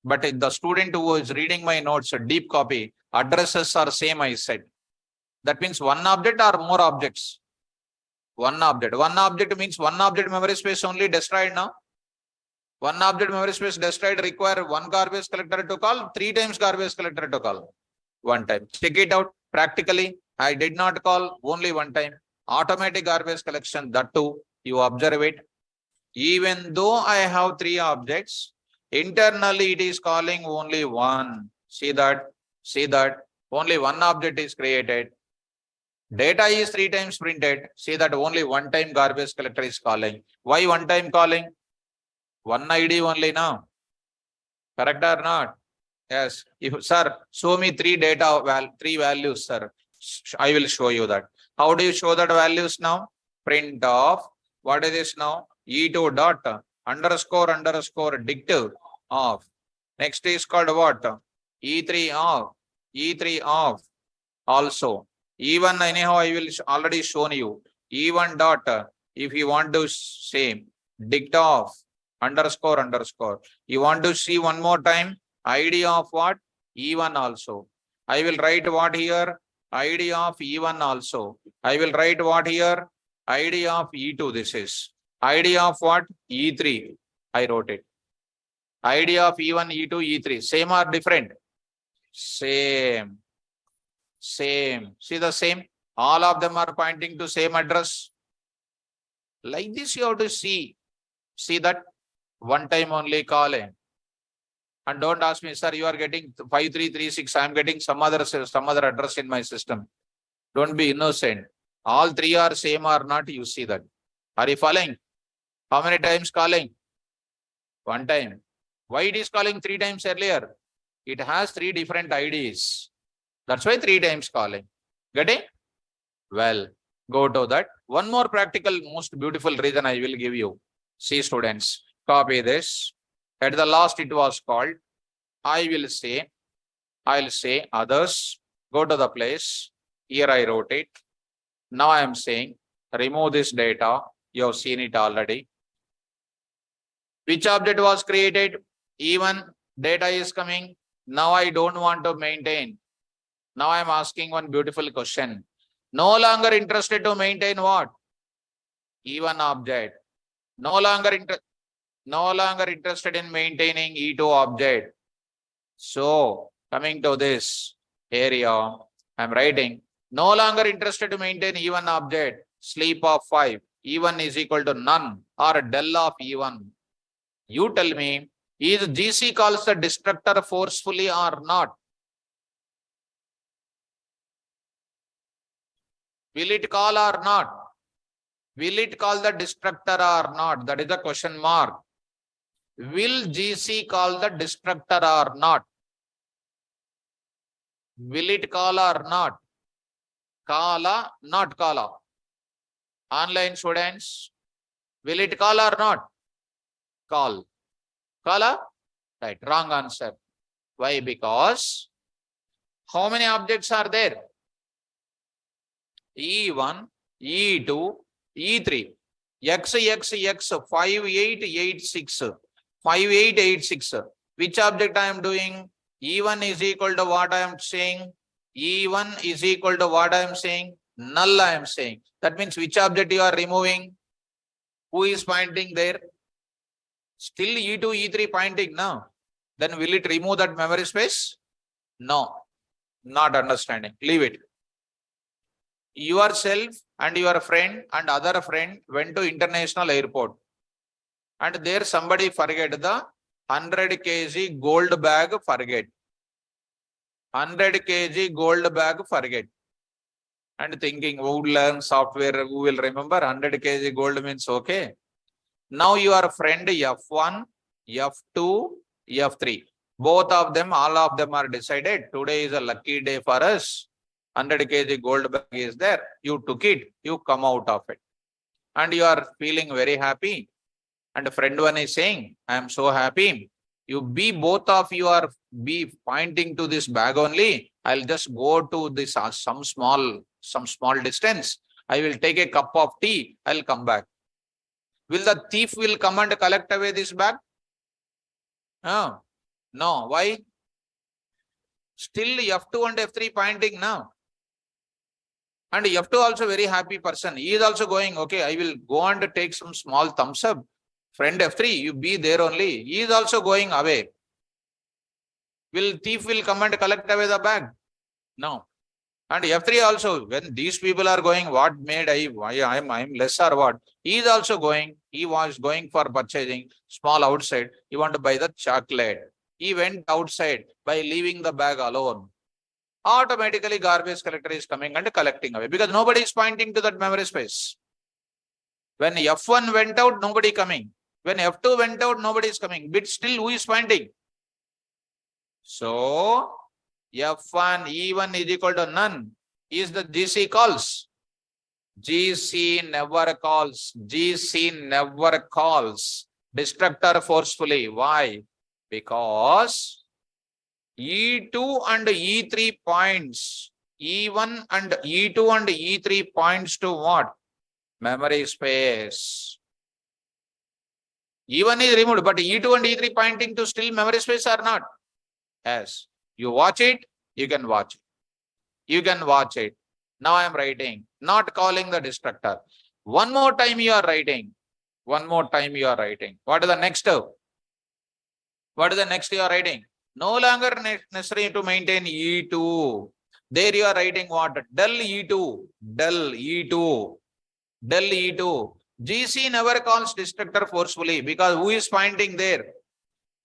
But the student who is reading my notes, a deep copy, addresses are same I said. That means 1 object or more objects? 1 object. 1 object means 1 object memory space only destroyed now. 1 object memory space destroyed require 1 garbage collector to call, 3 times garbage collector to call. 1 time. Check it out practically. I did not call only 1 time. Automatic garbage collection, that too, you observe it. Even though I have 3 objects, internally it is calling only 1. See that? Only 1 object is created. Data is 3 times printed. See that only 1 time garbage collector is calling. Why 1 time calling? 1 ID only now. Correct or not? Yes. If sir, show me 3 values, sir. I will show you that. How do you show that values now? Print of, what is this now? E2 dot underscore dictive of. Next is called what? E3 of also. E1 anyhow I will already shown you. E1 dot, if you want to say dict of underscore. You want to see one more time? ID of what? E1 also. I will write what here? ID of E1 also. I will write what here? ID of E2 this is. ID of what? E3. I wrote it. ID of E1, E2, E3. Same or different? Same. See the same? All of them are pointing to same address. Like this you have to see. See that? 1 time only calling. And don't ask me, sir, you are getting 5336. I am getting some other address in my system. Don't be innocent. All 3 are same or not, you see that. Are you following? How many times calling? 1 time. Why it is calling 3 times earlier? It has 3 different IDs. That's why 3 times calling. Getting? Well, Go to that. One more practical, most beautiful reason I will give you. See students, copy this. At the last it was called, I'll say others. Go to the place. Here I wrote it. Now I am saying, remove this data. You have seen it already. Which object was created? Even data is coming. Now I don't want to maintain. Now I am asking one beautiful question. No longer interested to maintain what? Even object. No longer interested in maintaining E2 object. So coming to this area, I am writing no longer interested to maintain even object. Sleep of 5. E1 is equal to none or del of E1. You tell me, is GC calls the destructor forcefully or not? Will it call or not? Will it call the destructor or not? That is the question mark. Will GC call the destructor or not? Will it call or not? Kala, not kala. Online students, will it call or not? Call. Kala? Right, wrong answer. Why? Because how many objects are there? E1, E2, E3. X, 5886. 5886. Which object I am doing? E1 is equal to what I am saying? E1 is equal to what I am saying? Null I am saying. That means which object you are removing? Who is pointing there? Still E2, E3 pointing now. Then will it remove that memory space? No. Not understanding. Leave it. Yourself and your friend and other friend went to international airport. And there somebody forget the 100 kg gold bag forget. 100 kg gold bag forget. And thinking, who will learn software, who will remember 100 kg gold means okay. Now your friend F1, F2, F3. Both of them, all of them are decided. Today is a lucky day for us. 100 kg gold bag is there. You took it, you come out of it. And you are feeling very happy. And friend one is saying, I am so happy. You be both of you are be pointing to this bag only. I'll just go to this some small distance. I will take a cup of tea. I'll come back. Will the thief will come and collect away this bag? No. Why? Still F2 and F3 pointing now. And F2 also very happy person. He is also going, okay, I will go and take some small thumbs up. Friend F3, you be there only. He is also going away. Will thief will come and collect away the bag? No. And F3 also, when these people are going, what made I'm less or what? He is also going. He was going for purchasing small outside. He want to buy the chocolate. He went outside by leaving the bag alone. Automatically garbage collector is coming and collecting away because nobody is pointing to that memory space. When F1 went out, nobody coming. When F2 went out, nobody is coming. But still, who is pointing? So, F1, E1 is equal to none. Is the GC calls? GC never calls. GC never calls. Destructor forcefully. Why? Because E2 and E3 points. E1 and E2 and E3 points to what? Memory space. E1 is removed, but E2 and E3 pointing to still memory space or not? Yes. You watch it, you can watch it. You can watch it. Now I am writing, not calling the destructor. One more time you are writing. One more time you are writing. What is the next? What is the next you are writing? No longer necessary to maintain E2. There you are writing what? Del E2. Del E2. Del E2. GC never calls destructor forcefully because who is pointing there?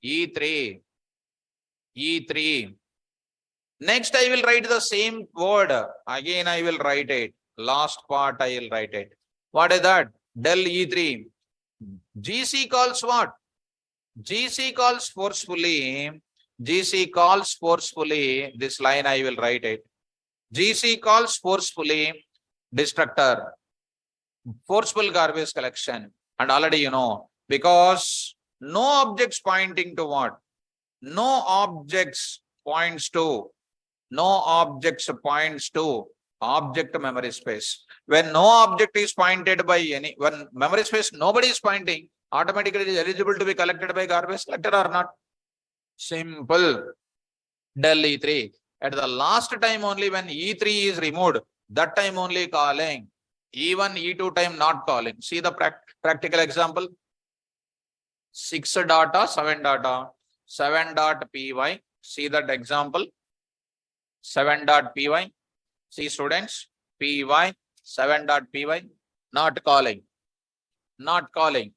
E3. E3. Next I will write the same word. Again I will write it. Last part I will write it. What is that? Del E3. GC calls what? GC calls forcefully. GC calls forcefully. This line I will write it. GC calls forcefully destructor, forcible garbage collection. And already you know, because no objects pointing to what? No objects points to, no objects points to object memory space. When no object is pointed by any, when memory space nobody is pointing, automatically it is eligible to be collected by garbage collector or not? Simple. Del E3. At the last time only when E3 is removed, that time only calling. Even E2 time not calling. See the practical example. 6 data, 7 data, 7.py. See that example. 7.py. See students, py, 7.py, not calling. Not calling.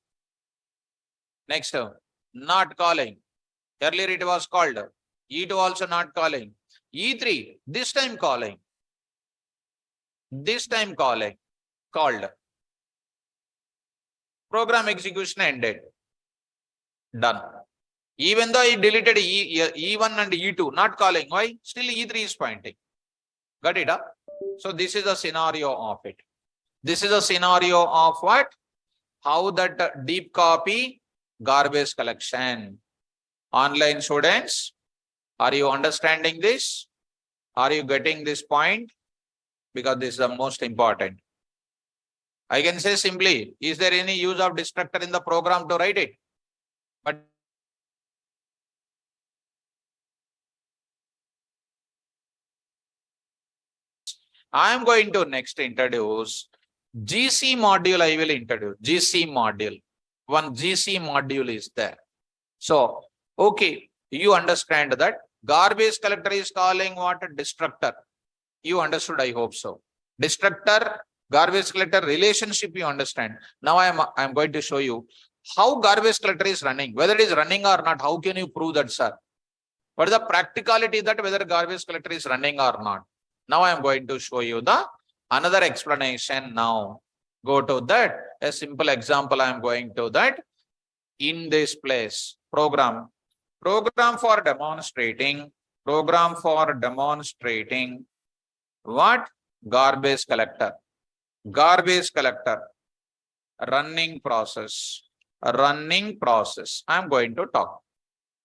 Next, not calling. Earlier it was called. E2 also not calling. E3, this time calling. This time calling. Called. Program execution ended. Done. Even though I deleted E1 and E2, not calling. Why? Still E3 is pointing. Got it? Huh? So this is a scenario of it. This is a scenario of what? How that deep copy garbage collection. Online students, are you understanding this? Are you getting this point? Because this is the most important. I can say simply, is there any use of destructor in the program to write it? But I am going to next introduce GC module. I will introduce GC module. One GC module is there. So, okay, you understand that garbage collector is calling what? Destructor. You understood, I hope so. Destructor, garbage collector relationship you understand. Now I am going to show you how garbage collector is running. Whether it is running or not, how can you prove that, sir? What is the practicality that whether garbage collector is running or not? Now I am going to show you the another explanation now. Go to that. A simple example I am going to that. In this place, program for demonstrating what? Garbage collector running process. I am going to talk.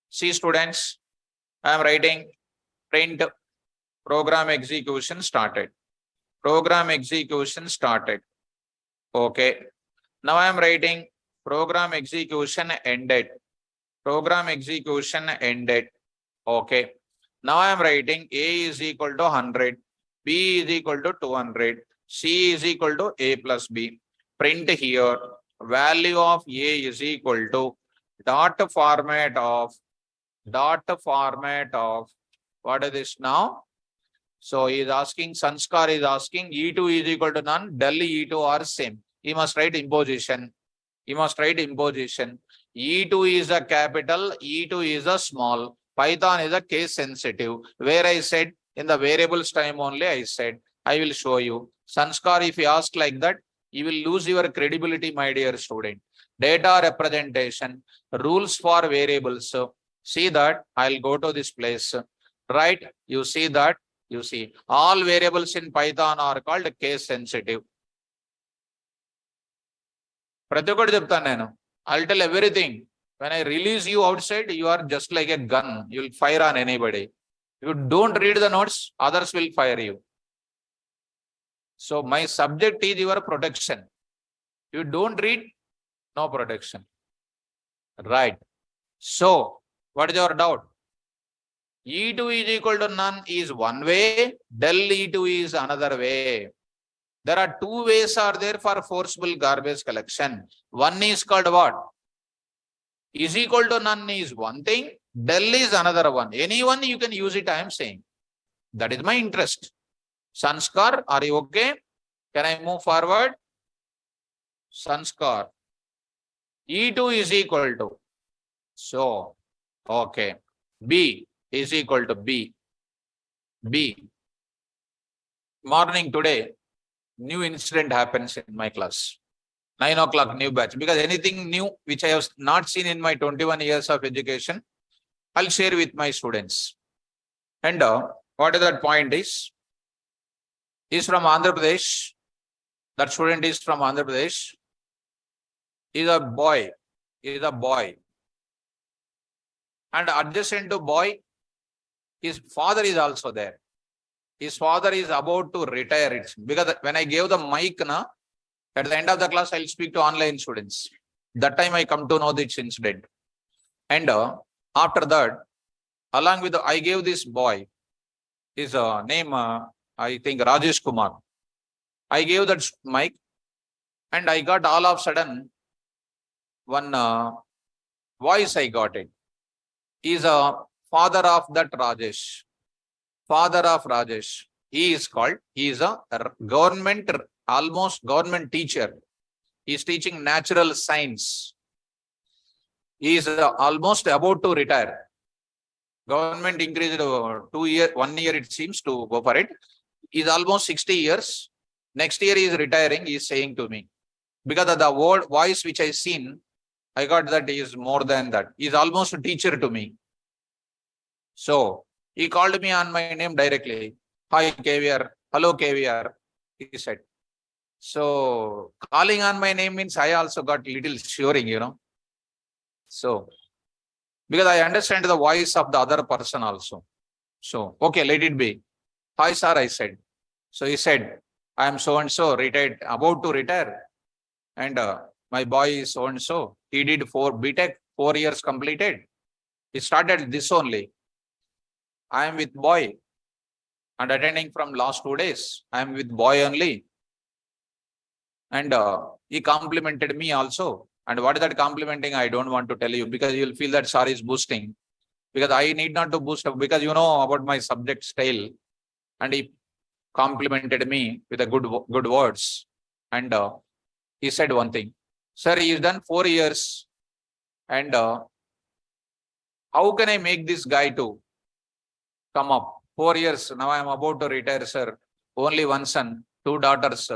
See students, I am writing print program execution started. Okay. Now I am writing program execution ended. Okay. Now I am writing A is equal to 100, B is equal to 200, C is equal to A plus B. Print here, value of A is equal to dot format of, what is this now? So he is asking, Sanskar is asking, E2 is equal to none, del E2 are same. He must write imposition. E2 is a capital, E2 is a small. Python is a case sensitive. Where I said in the variables time only I said, I will show you. Sanskar, if you ask like that, you will lose your credibility, my dear student. Data representation, rules for variables. So see that, I'll go to this place. Right? You see that? You see, all variables in Python are called case sensitive. I'll tell everything. When I release you outside, you are just like a gun. You'll fire on anybody. If you don't read the notes, others will fire you. So my subject is your protection. If you don't read, no protection. Right. So what is your doubt? E2 is equal to none is one way, del E2 is another way. There are two ways are there for forcible garbage collection. One is called what? Is equal to none is one thing, del is another one. Anyone you can use it, I am saying. That is my interest. Sanskar, are you okay? Can I move forward? Sanskar. E2 is equal to. So, okay. B is equal to B. Morning today, new incident happens in my class. 9 o'clock new batch. Because anything new which I have not seen in my 21 years of education, I'll share with my students. And what is that point is from Andhra Pradesh. That student is from Andhra Pradesh. Is a boy. Is a boy. And adjacent to boy, his father is also there. His father is about to retire. It because when I gave the mic, at the end of the class, I'll speak to online students. That time I come to know this incident. And after that, along with I gave this boy, his name, I think Rajesh Kumar. I gave that mic, and I got all of a sudden one voice. I got it. He is a father of that Rajesh. Father of Rajesh. He is called. He is a government, almost government teacher. He is teaching natural science. He is almost about to retire. Government increased 2 years, 1 year it seems to go for it. He is almost 60 years. Next year he is retiring. He is saying to me, because of the word voice which I seen, I got that he is more than that. He is almost a teacher to me. So he called me on my name directly. Hi KVR. Hello KVR. He said. So calling on my name means I also got little shivering, So because I understand the voice of the other person also. So, okay, let it be. Hi, sir, I said. So he said, I am so and so retired, about to retire. And my boy is so and so. He did BTech, 4 years completed. He started this only. I am with boy and attending from last 2 days. I am with boy only. And he complimented me also. And what is that complimenting? I don't want to tell you because you'll feel that sir is boosting. Because I need not to boost up because you know about my subject style. And he complimented me with a good words. And he said one thing. Sir, he has done 4 years. And how can I make this guy to come up? 4 years. Now I am about to retire, sir. Only one son, 2 daughters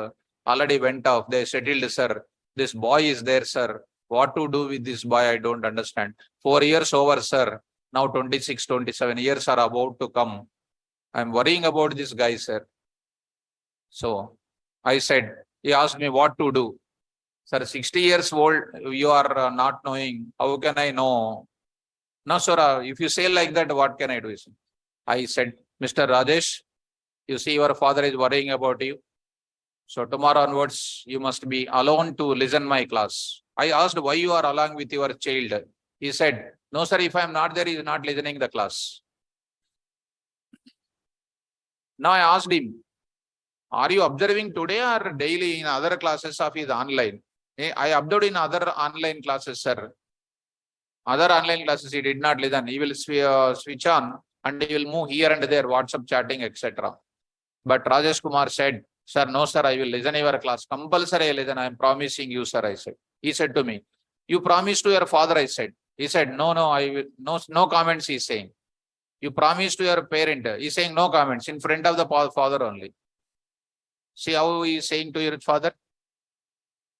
already went off. They settled, sir. This boy is there, sir. What to do with this boy, I don't understand. 4 years over, sir. Now 26, 27 years are about to come. I'm worrying about this guy, sir. So I said, he asked me what to do. Sir, 60 years old, you are not knowing. How can I know? No, sir, if you say like that, what can I do? I said, Mr. Rajesh, you see your father is worrying about you. So tomorrow onwards, you must be alone to listen my class. I asked why you are along with your child. He said, no, sir, if I am not there, he is not listening the class. Now I asked him, are you observing today or daily in other classes of his online? I observed in other online classes, sir. Other online classes he did not listen. He will switch on and he will move here and there, WhatsApp chatting, etc. But Rajesh Kumar said, sir, no, sir, I will listen your class. Compulsory listen. I am promising you, sir, I said. He said to me, you promised to your father, I said. He said, no, I will, no comments, he is saying. You promised to your parent. He is saying no comments in front of the father only. See how he is saying to your father?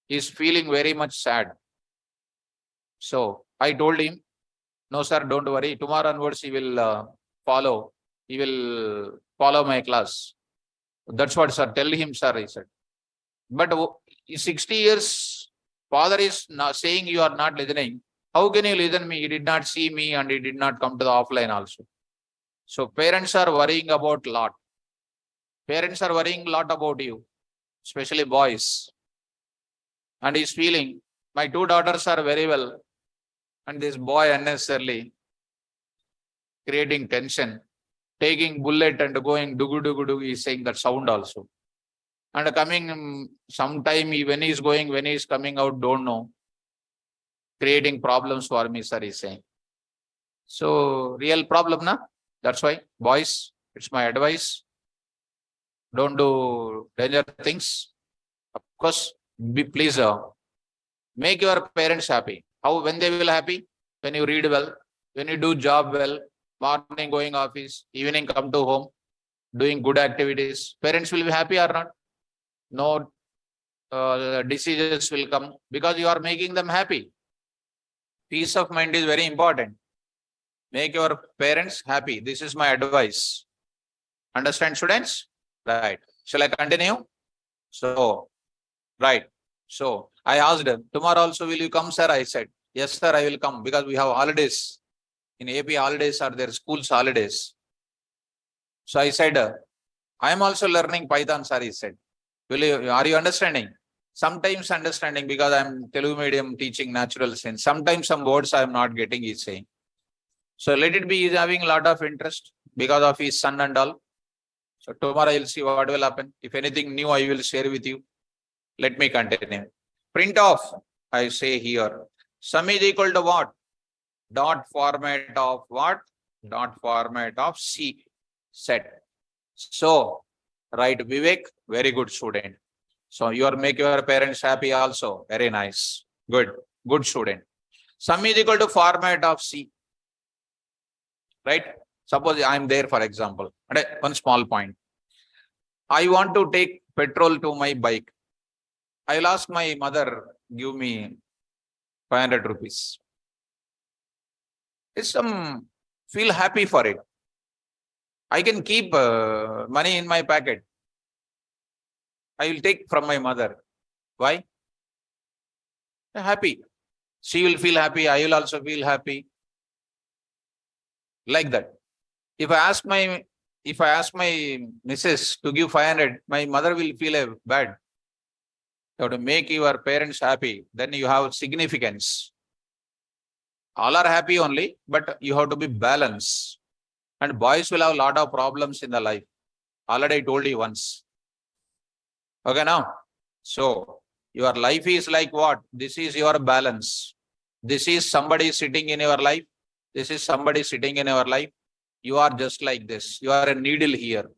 He is feeling very much sad. So I told him, no, sir, don't worry. Tomorrow onwards, he will follow. He will follow my class. That's what, sir. Tell him, sir, I said. But 60 years, father is not saying you are not listening. How can you listen me? He did not see me and he did not come to the offline also. So parents are worrying about a lot. Parents are worrying a lot about you, especially boys. And he's feeling, my 2 daughters are very well. And this boy unnecessarily creating tension, taking bullet and going dugu, he's saying that sound also. And coming sometime when he's going, when he's coming out, don't know. Creating problems for me, sir, he's saying. So real problem, na? That's why, boys, it's my advice. Don't do dangerous things. Of course, please make your parents happy. How, when they will happy? When you read well, when you do job well, morning going office, evening come to home, doing good activities. Parents will be happy or not? No diseases will come because you are making them happy. Peace of mind is very important. Make your parents happy. This is my advice. Understand, students? Right. Shall I continue? So Right. So I asked him, tomorrow also will you come, sir? I said, yes, sir, I will come because we have holidays. In AP, holidays are their school's holidays. So I said, I am also learning Python, sir, he said. Are you understanding? Sometimes understanding because I am Telugu medium teaching natural science. Sometimes some words I am not getting, he's saying. So let it be, he's having a lot of interest because of his son and all. So tomorrow you'll see what will happen. If anything new, I will share with you. Let me continue. Print off, I say here. Sum is equal to what? Dot format of what? Dot format of C set. So, right, Vivek, very good student. So you are making your parents happy also. Very nice. Good. Good student. Sum is equal to format of C. Right? Suppose I am there, for example. One small point. I want to take petrol to my bike. I'll ask my mother, give me 500 rupees. It's feel happy for it. I can keep money in my pocket. I will take from my mother. Why? Happy. She will feel happy. I will also feel happy. Like that. If I ask my missus to give 500, my mother will feel bad. You have to make your parents happy. Then you have significance. All are happy only, but you have to be balanced. And boys will have a lot of problems in the life. Already I told you once. Okay, now. So your life is like what? This is your balance. This is somebody sitting in your life. This is somebody sitting in your life. You are just like this. You are a needle here.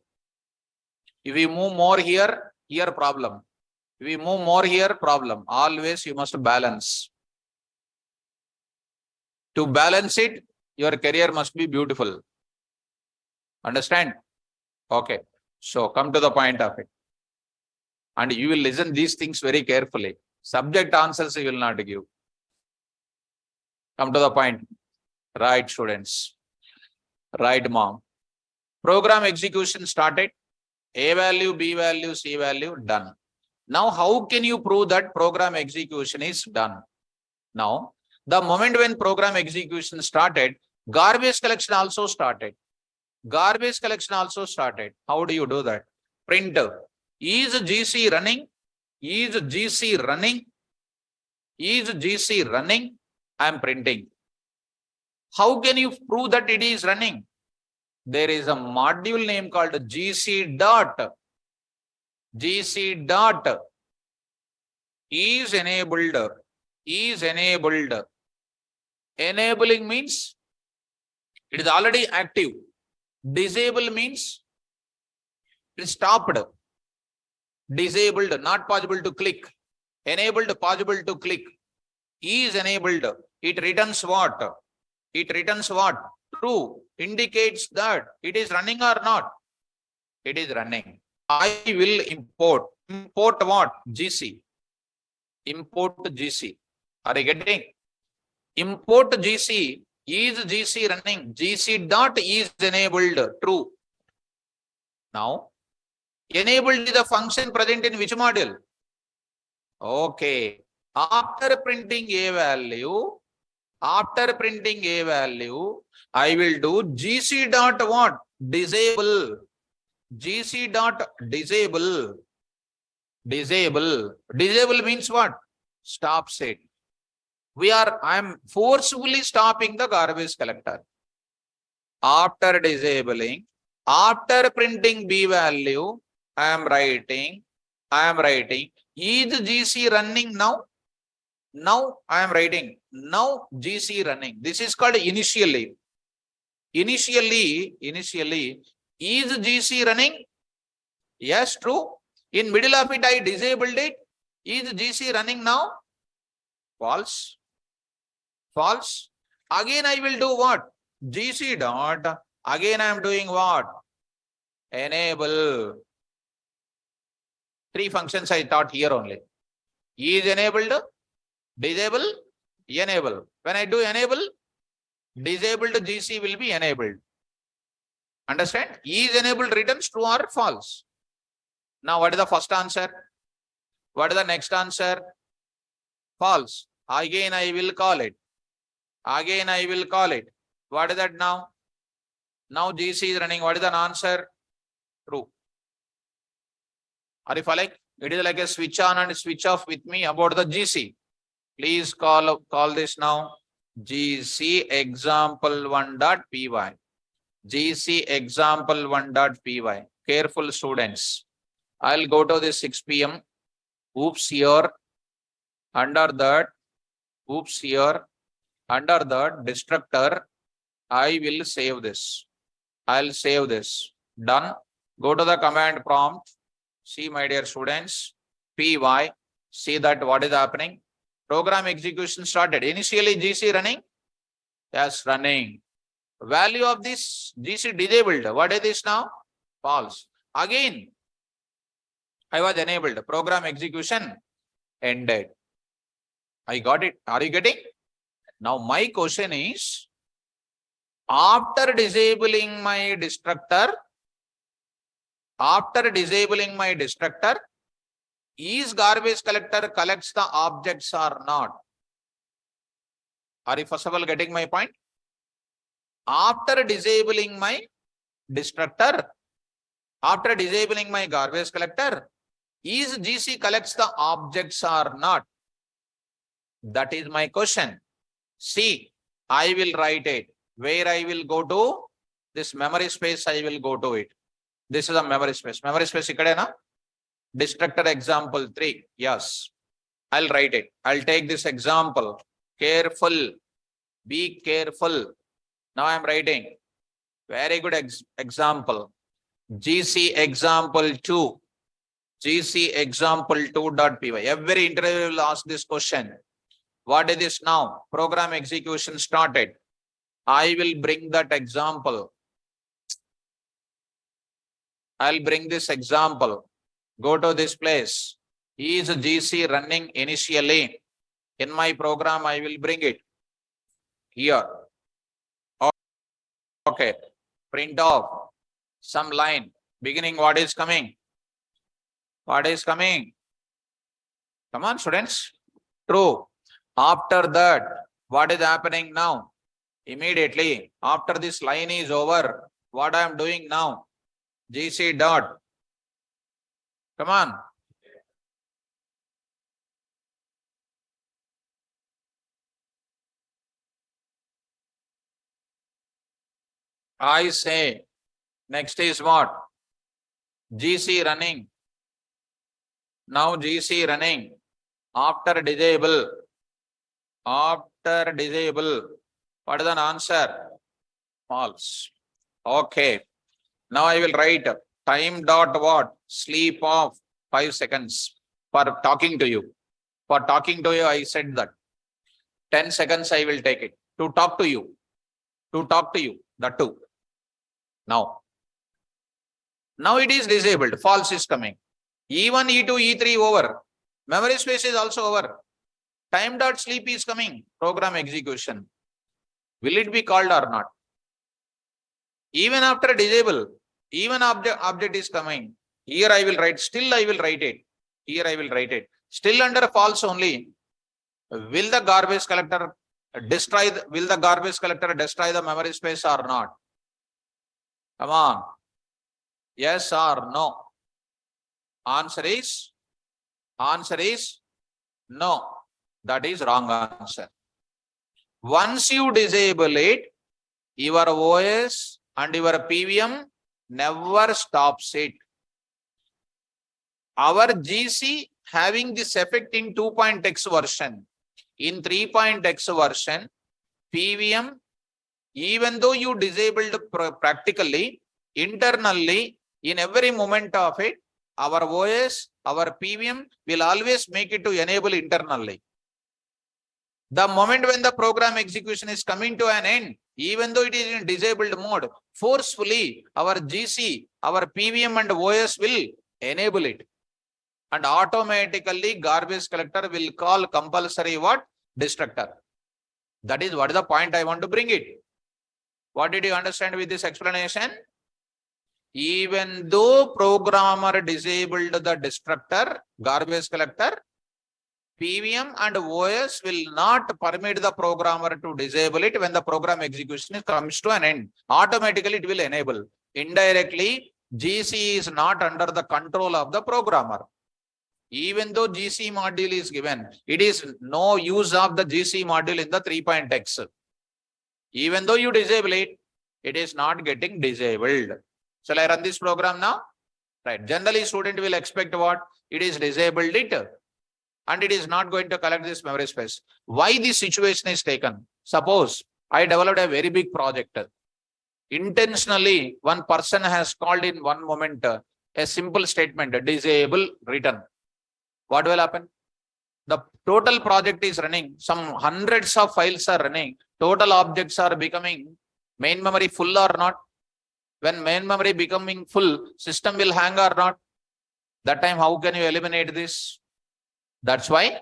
If you move more here, here problem. If you move more here, problem. Always you must balance. To balance it, your career must be beautiful. Understand? Okay. So come to the point of it. And you will listen these things very carefully. Subject answers you will not give. Come to the point. Right, students. Right, mom. Program execution started. A value, B value, C value, done. Now, how can you prove that program execution is done? Now, the moment when program execution started, garbage collection also started. Garbage collection also started. How do you do that? Print. Is GC running? Is GC running? Is GC running? I am printing. How can you prove that it is running? There is a module name called GC dot. GC dot is enabled. Is enabled. Enabling means it is already active. Disable means it is stopped. Disabled, not possible to click. Enabled, possible to click. Is enabled. It returns what? It returns what? True. Indicates that it is running or not. It is running. I will import. Import what? GC. Import GC. Are you getting? Import GC. Is GC running? GC dot is enabled. True. Now, enabled is the function present in which module? Okay. After printing a value, I will do GC dot what? Disable. GC dot disable. Disable. Disable means what? Stop set. I am forcefully stopping the garbage collector. After disabling, after printing B value, I am writing, is GC running now? Now I am writing, now GC running. This is called initially. Initially, is GC running? Yes, true. In middle of it, I disabled it. Is GC running now? False. False. Again, I will do what? GC dot. Again, I am doing what? Enable. 3 functions I taught here only. Is enabled, disable, enable. When I do enable, disabled GC will be enabled. Understand? Is enabled returns true or false. Now, what is the first answer? What is the next answer? False. Again, I will call it. Again, I will call it. What is that now? Now GC is running. What is the answer? True. Are you following? It is like a switch on and switch off with me about the GC. Please call this now GC example1.py. GC example1.py. Careful students. I'll go to the 6 p.m. Oops here. Under that, oops here. Under the destructor, I will save this. I'll save this. Done. Go to the command prompt. See, my dear students, py. See that what is happening. Program execution started. Initially GC running. Yes, running. Value of this GC disabled. What is this now? False. Again, I was enabled. Program execution ended. I got it. Are you getting? Now my question is, after disabling my destructor, is garbage collector collects the objects or not? Are you first of all getting my point? After disabling my destructor, after disabling my garbage collector, is GC collects the objects or not? That is my question. See, I will write it. Where I will go to? This memory space, I will go to it. This is a memory space. Memory space ikkadena? Destructor example 3. Yes. I'll write it. I'll take this example. Careful. Be careful. Now I am writing. Very good example. GC example 2. GC example 2.py. Every interview will ask this question. What is this now? Program execution started. I will bring that example. I'll bring this example. Go to this place. Is GC running initially? In my program, I will bring it here. Okay. Print off some line. Beginning, what is coming? What is coming? Come on, students. True. After that, what is happening now? Immediately, after this line is over, what I am doing now? GC dot. Come on. I say, next is what? GC running. Now GC running. After disable. After disable. What is an answer? False. Okay. Now I will write time dot what? Sleep of 5 seconds for talking to you. For talking to you, I said that. 10 seconds I will take it to talk to you. To talk to you. That too. Now it is disabled. False is coming. E1, E2, E3 over. Memory space is also over. Time dot sleep is coming. Program execution. Will it be called or not? Even after disable, even object is coming. Here I will write. Still I will write it. Here I will write it. Still under false only. Will the garbage collector destroy the memory space or not? Come on. Yes or no? Answer is no. That is wrong answer. Once you disable it, your OS and your PVM never stops it. Our GC having this effect in 2.x version. In 3.x version, PVM, even though you disabled practically, internally, in every moment of it, our OS, our PVM will always make it to enable internally. The moment when the program execution is coming to an end, even though it is in disabled mode, forcefully our GC, our PVM and OS will enable it. And automatically garbage collector will call compulsory what? Destructor. That is what is the point I want to bring it. What did you understand with this explanation? Even though programmer disabled the destructor, garbage collector, PVM and OS will not permit the programmer to disable it when the program execution comes to an end. Automatically it will enable. Indirectly, GC is not under the control of the programmer. Even though GC module is given, it is no use of the GC module in the 3.x. Even though you disable it, it is not getting disabled. Shall I run this program now? Right. Generally, student will expect what? It is disabled it, and it is not going to collect this memory space. Why this situation is taken? Suppose I developed a very big project. Intentionally, one person has called in one moment a simple statement, disable return. What will happen? The total project is running, some hundreds of files are running, total objects are becoming main memory full or not? When main memory becoming full, system will hang or not? That time, how can you eliminate this? That's why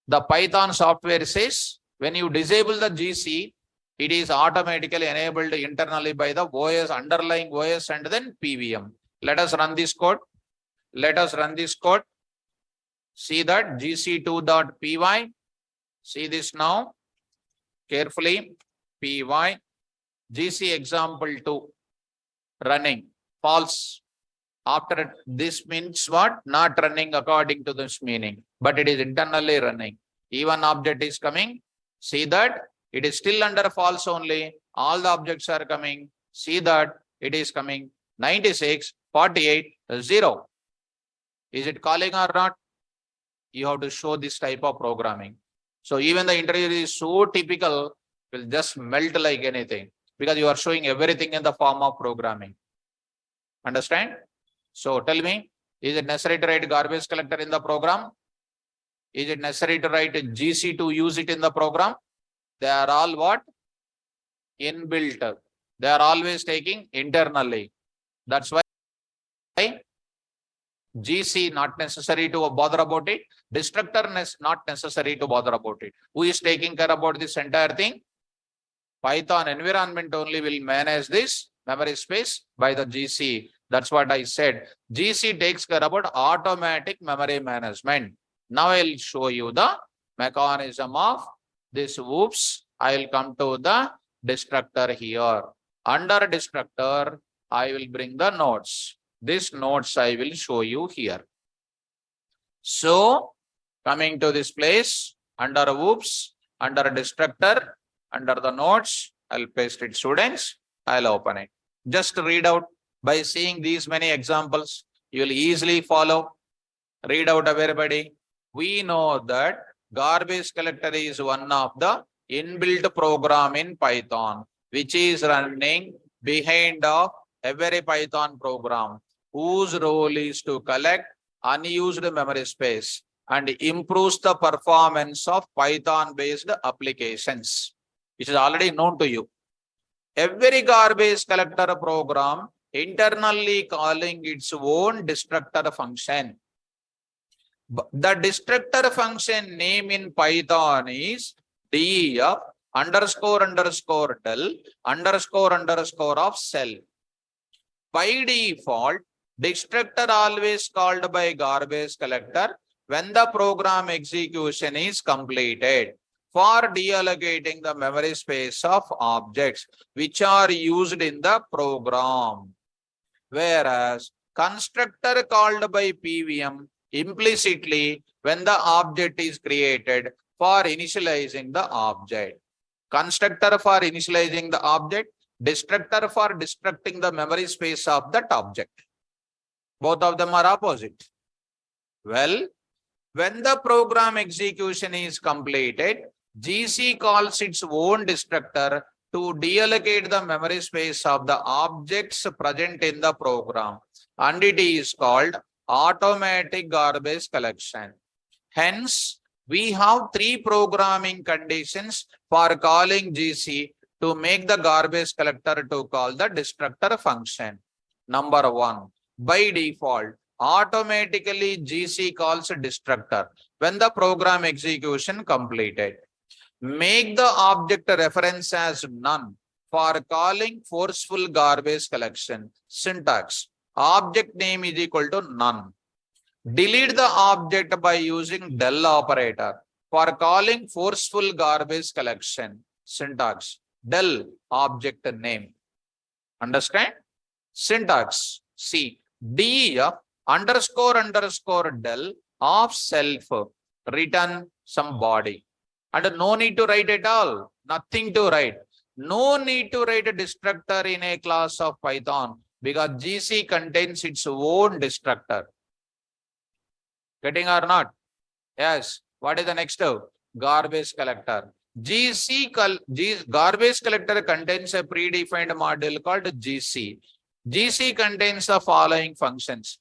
the Python software says when you disable the GC, it is automatically enabled internally by the OS, underlying OS and then PVM. Let us run this code. Let us run this code. See that gc2.py. See this now carefully. Py gc example 2 running false. After this means what? Not running according to this meaning, but it is internally running. Even object is coming. See that it is still under false only. All the objects are coming. See that it is coming 96, 48, 0. Is it calling or not? You have to show this type of programming. So even the interview is so typical, will just melt like anything because you are showing everything in the form of programming. Understand? So tell me, is it necessary to write garbage collector in the program? Is it necessary to write a GC to use it in the program? They are all what? Inbuilt. They are always taking internally. That's why GC not necessary to bother about it. Destructor not necessary to bother about it. Who is taking care about this entire thing? Python environment only will manage this memory space by the GC. That's what I said. GC takes care about automatic memory management. Now I'll show you the mechanism of this. Oops, I'll come to the destructor here. Under destructor, I will bring the nodes. This nodes I will show you here. So coming to this place, under oops, under destructor, under the nodes, I'll paste it, students. I'll open it. Just read out. By seeing these many examples, you will easily follow. Read out everybody. We know that garbage collector is one of the inbuilt program in Python, which is running behind of every Python program, whose role is to collect unused memory space and improves the performance of Python-based applications, which is already known to you. Every garbage collector program internally calling its own destructor function. The destructor function name in Python is def underscore underscore del underscore underscore of cell. By default, destructor always called by garbage collector when the program execution is completed for deallocating the memory space of objects which are used in the program. Whereas constructor called by PVM implicitly when the object is created for initializing the object. Constructor for initializing the object, destructor for destructing the memory space of that object. Both of them are opposite. Well, when the program execution is completed, GC calls its own destructor to deallocate the memory space of the objects present in the program, and it is called automatic garbage collection. Hence, we have three programming conditions for calling GC to make the garbage collector to call the destructor function. Number one, by default, automatically GC calls a destructor when the program execution completed. Make the object reference as none for calling forceful garbage collection. Syntax. Object name is equal to none. Delete the object by using del operator. For calling forceful garbage collection. Syntax. Del object name. Understand? Syntax. See. Def underscore underscore del of self. Return some body. And no need to write at all. Nothing to write. No need to write a destructor in a class of Python because GC contains its own destructor. Getting or not? Yes. What is the next? Garbage collector. Garbage collector contains a predefined module called GC. GC contains the following functions.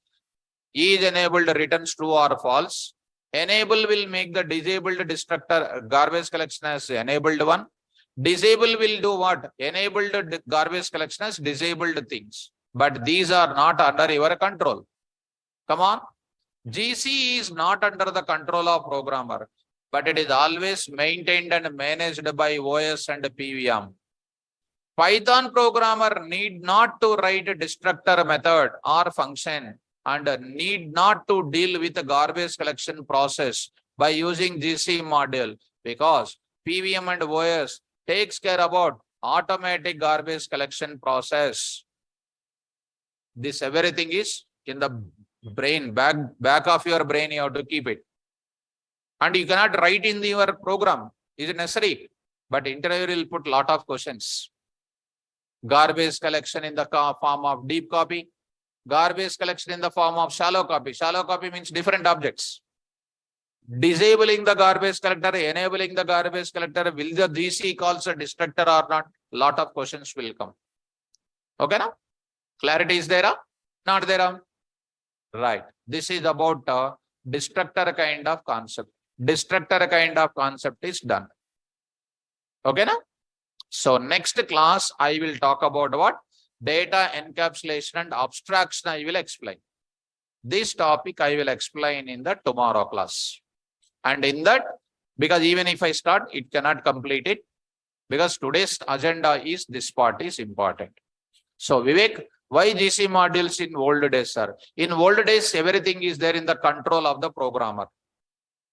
Is enabled returns true or false. Enable will make the disabled destructor garbage collection as enabled one. Disable will do what? Enabled garbage collection as disabled things. But these are not under your control. Come on. GC is not under the control of programmer, but it is always maintained and managed by OS and PVM. Python programmer need not to write a destructor method or function and need not to deal with the garbage collection process by using GC module because PVM and OS takes care about automatic garbage collection process. This everything is in the brain, back of your brain, you have to keep it. And you cannot write in your program. Is it necessary? But interviewer will put lot of questions. Garbage collection in the form of deep copy. Garbage collection in the form of shallow copy. Shallow copy means different objects. Disabling the garbage collector, enabling the garbage collector, will the GC calls a destructor or not? Lot of questions will come. Okay, now? Clarity is there? Not there? Right. This is about destructor kind of concept. Destructor kind of concept is done. Okay, now? So next class, I will talk about what? Data encapsulation and abstraction I will explain. This topic I will explain in the tomorrow class. And in that, because even if I start, it cannot complete it. Because today's agenda is this part is important. So Vivek, why GC modules in old days, sir? In old days, everything is there in the control of the programmer.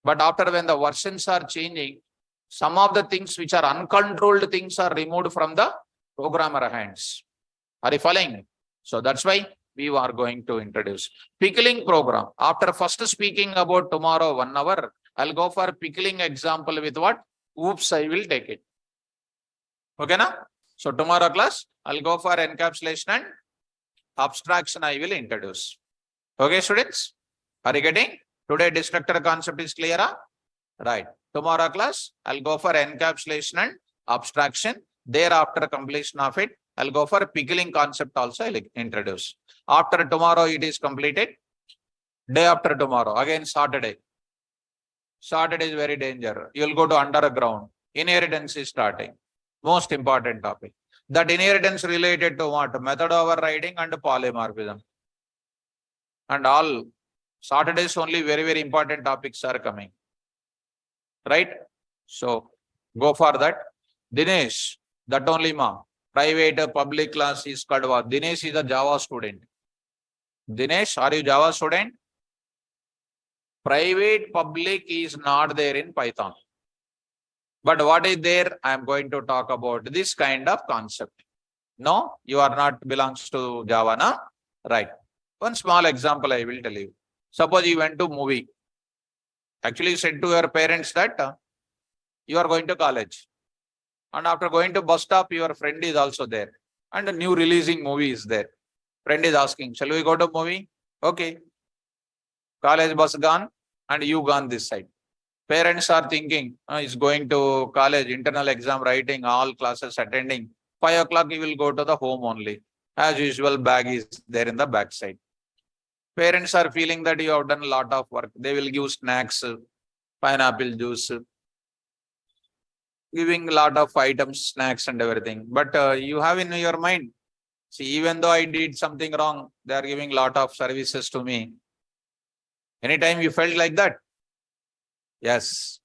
But after when the versions are changing, some of the things which are uncontrolled things are removed from the programmer hands. Are you following? So that's why we are going to introduce pickling program. After first speaking about tomorrow 1 hour, I'll go for pickling example with what? Oops, I will take it. Okay, now? So tomorrow class, I'll go for encapsulation and abstraction I will introduce. Okay, students? Are you getting? Today destructor concept is clear? Right. Tomorrow class, I'll go for encapsulation and abstraction. Thereafter completion of it, I'll go for pickling concept also I'll introduce. After tomorrow it is completed. Day after tomorrow, again Saturday. Saturday is very dangerous. You'll go to underground. Inheritance is starting. Most important topic. That inheritance related to what? Method overriding and polymorphism. And all Saturdays only very, very important topics are coming. Right? So go for that. Dinesh, that only ma. Private public class is Kadwa. Dinesh is a Java student. Dinesh, are you Java student? Private public is not there in Python. But what is there? I am going to talk about this kind of concept. No, you are not belongs to Java, na? Right. One small example I will tell you. Suppose you went to movie. Actually, you said to your parents that you are going to college. And after going to bus stop, your friend is also there. And a new releasing movie is there. Friend is asking, shall we go to movie? Okay. College bus gone and you gone this side. Parents are thinking, he's going to college, internal exam writing, all classes attending. 5 o'clock, he will go to the home only. As usual, bag is there in the back side. Parents are feeling that you have done a lot of work. They will give snacks, pineapple juice, giving a lot of items, snacks and everything. But you have in your mind, see, even though I did something wrong, they are giving a lot of services to me. Anytime you felt like that? Yes.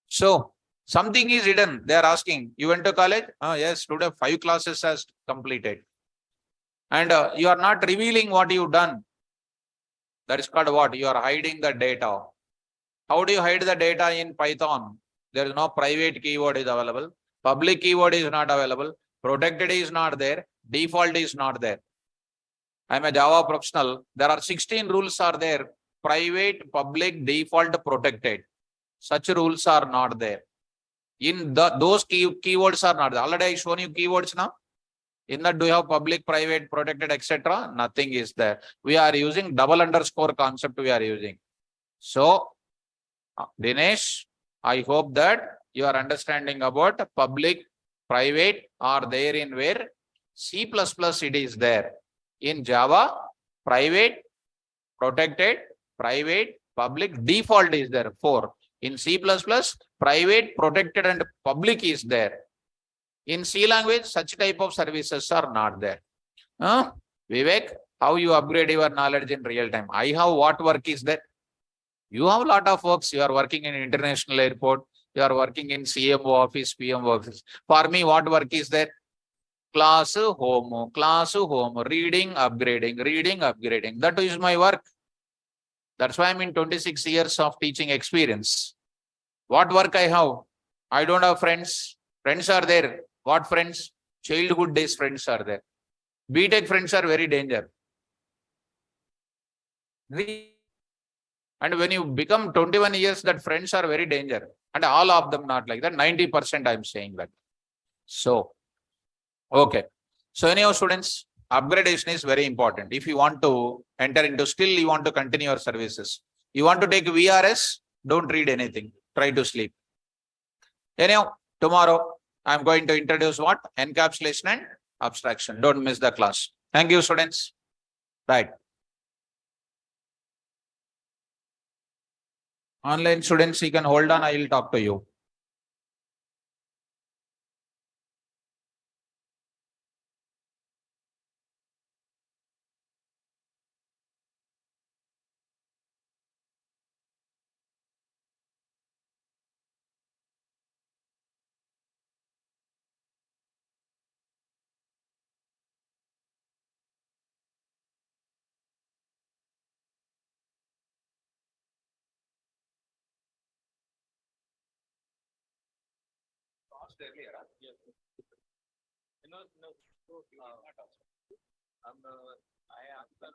So, Something is hidden. They are asking, you went to college? Yes, today 5 classes has completed. And you are not revealing what you've done. That is called what? You are hiding the data. How do you hide the data in Python? There is no private keyword is available. Public keyword is not available. Protected is not there. Default is not there. I am a Java professional. There are 16 rules are there. Private, public, default, protected. Such rules are not there. In those keywords are not there. Already I shown you keywords now. In that, do you have public, private, protected, etc.? Nothing is there. We are using double underscore concept we are using. So, Dinesh, I hope that you are understanding about public, private are there in where C++ it is there. In Java, private, protected, private, public, default is there. 4. In C++, private, protected and public is there. In C language, such type of services are not there. Vivek, how you upgrade your knowledge in real time? I have what work is there? You have a lot of works. You are working in international airport. You are working in CMO office, PM office. For me, what work is there? Class, home, reading, upgrading. That is my work. That's why I'm in 26 years of teaching experience. What work I have? I don't have friends. Friends are there. What friends? Childhood days friends are there. BTech friends are very dangerous. And when you become 21 years, that friends are very dangerous. And all of them not like that. 90% I'm saying that. So, okay. So anyhow, students, upgradation is very important. If you want to enter into, still you want to continue your services. You want to take VRS, don't read anything. Try to sleep. Anyhow, tomorrow I'm going to introduce what? Encapsulation and abstraction. Don't miss the class. Thank you, students. Right. Online students, you can hold on. I will talk to you. Earlier, yes. No, I answer.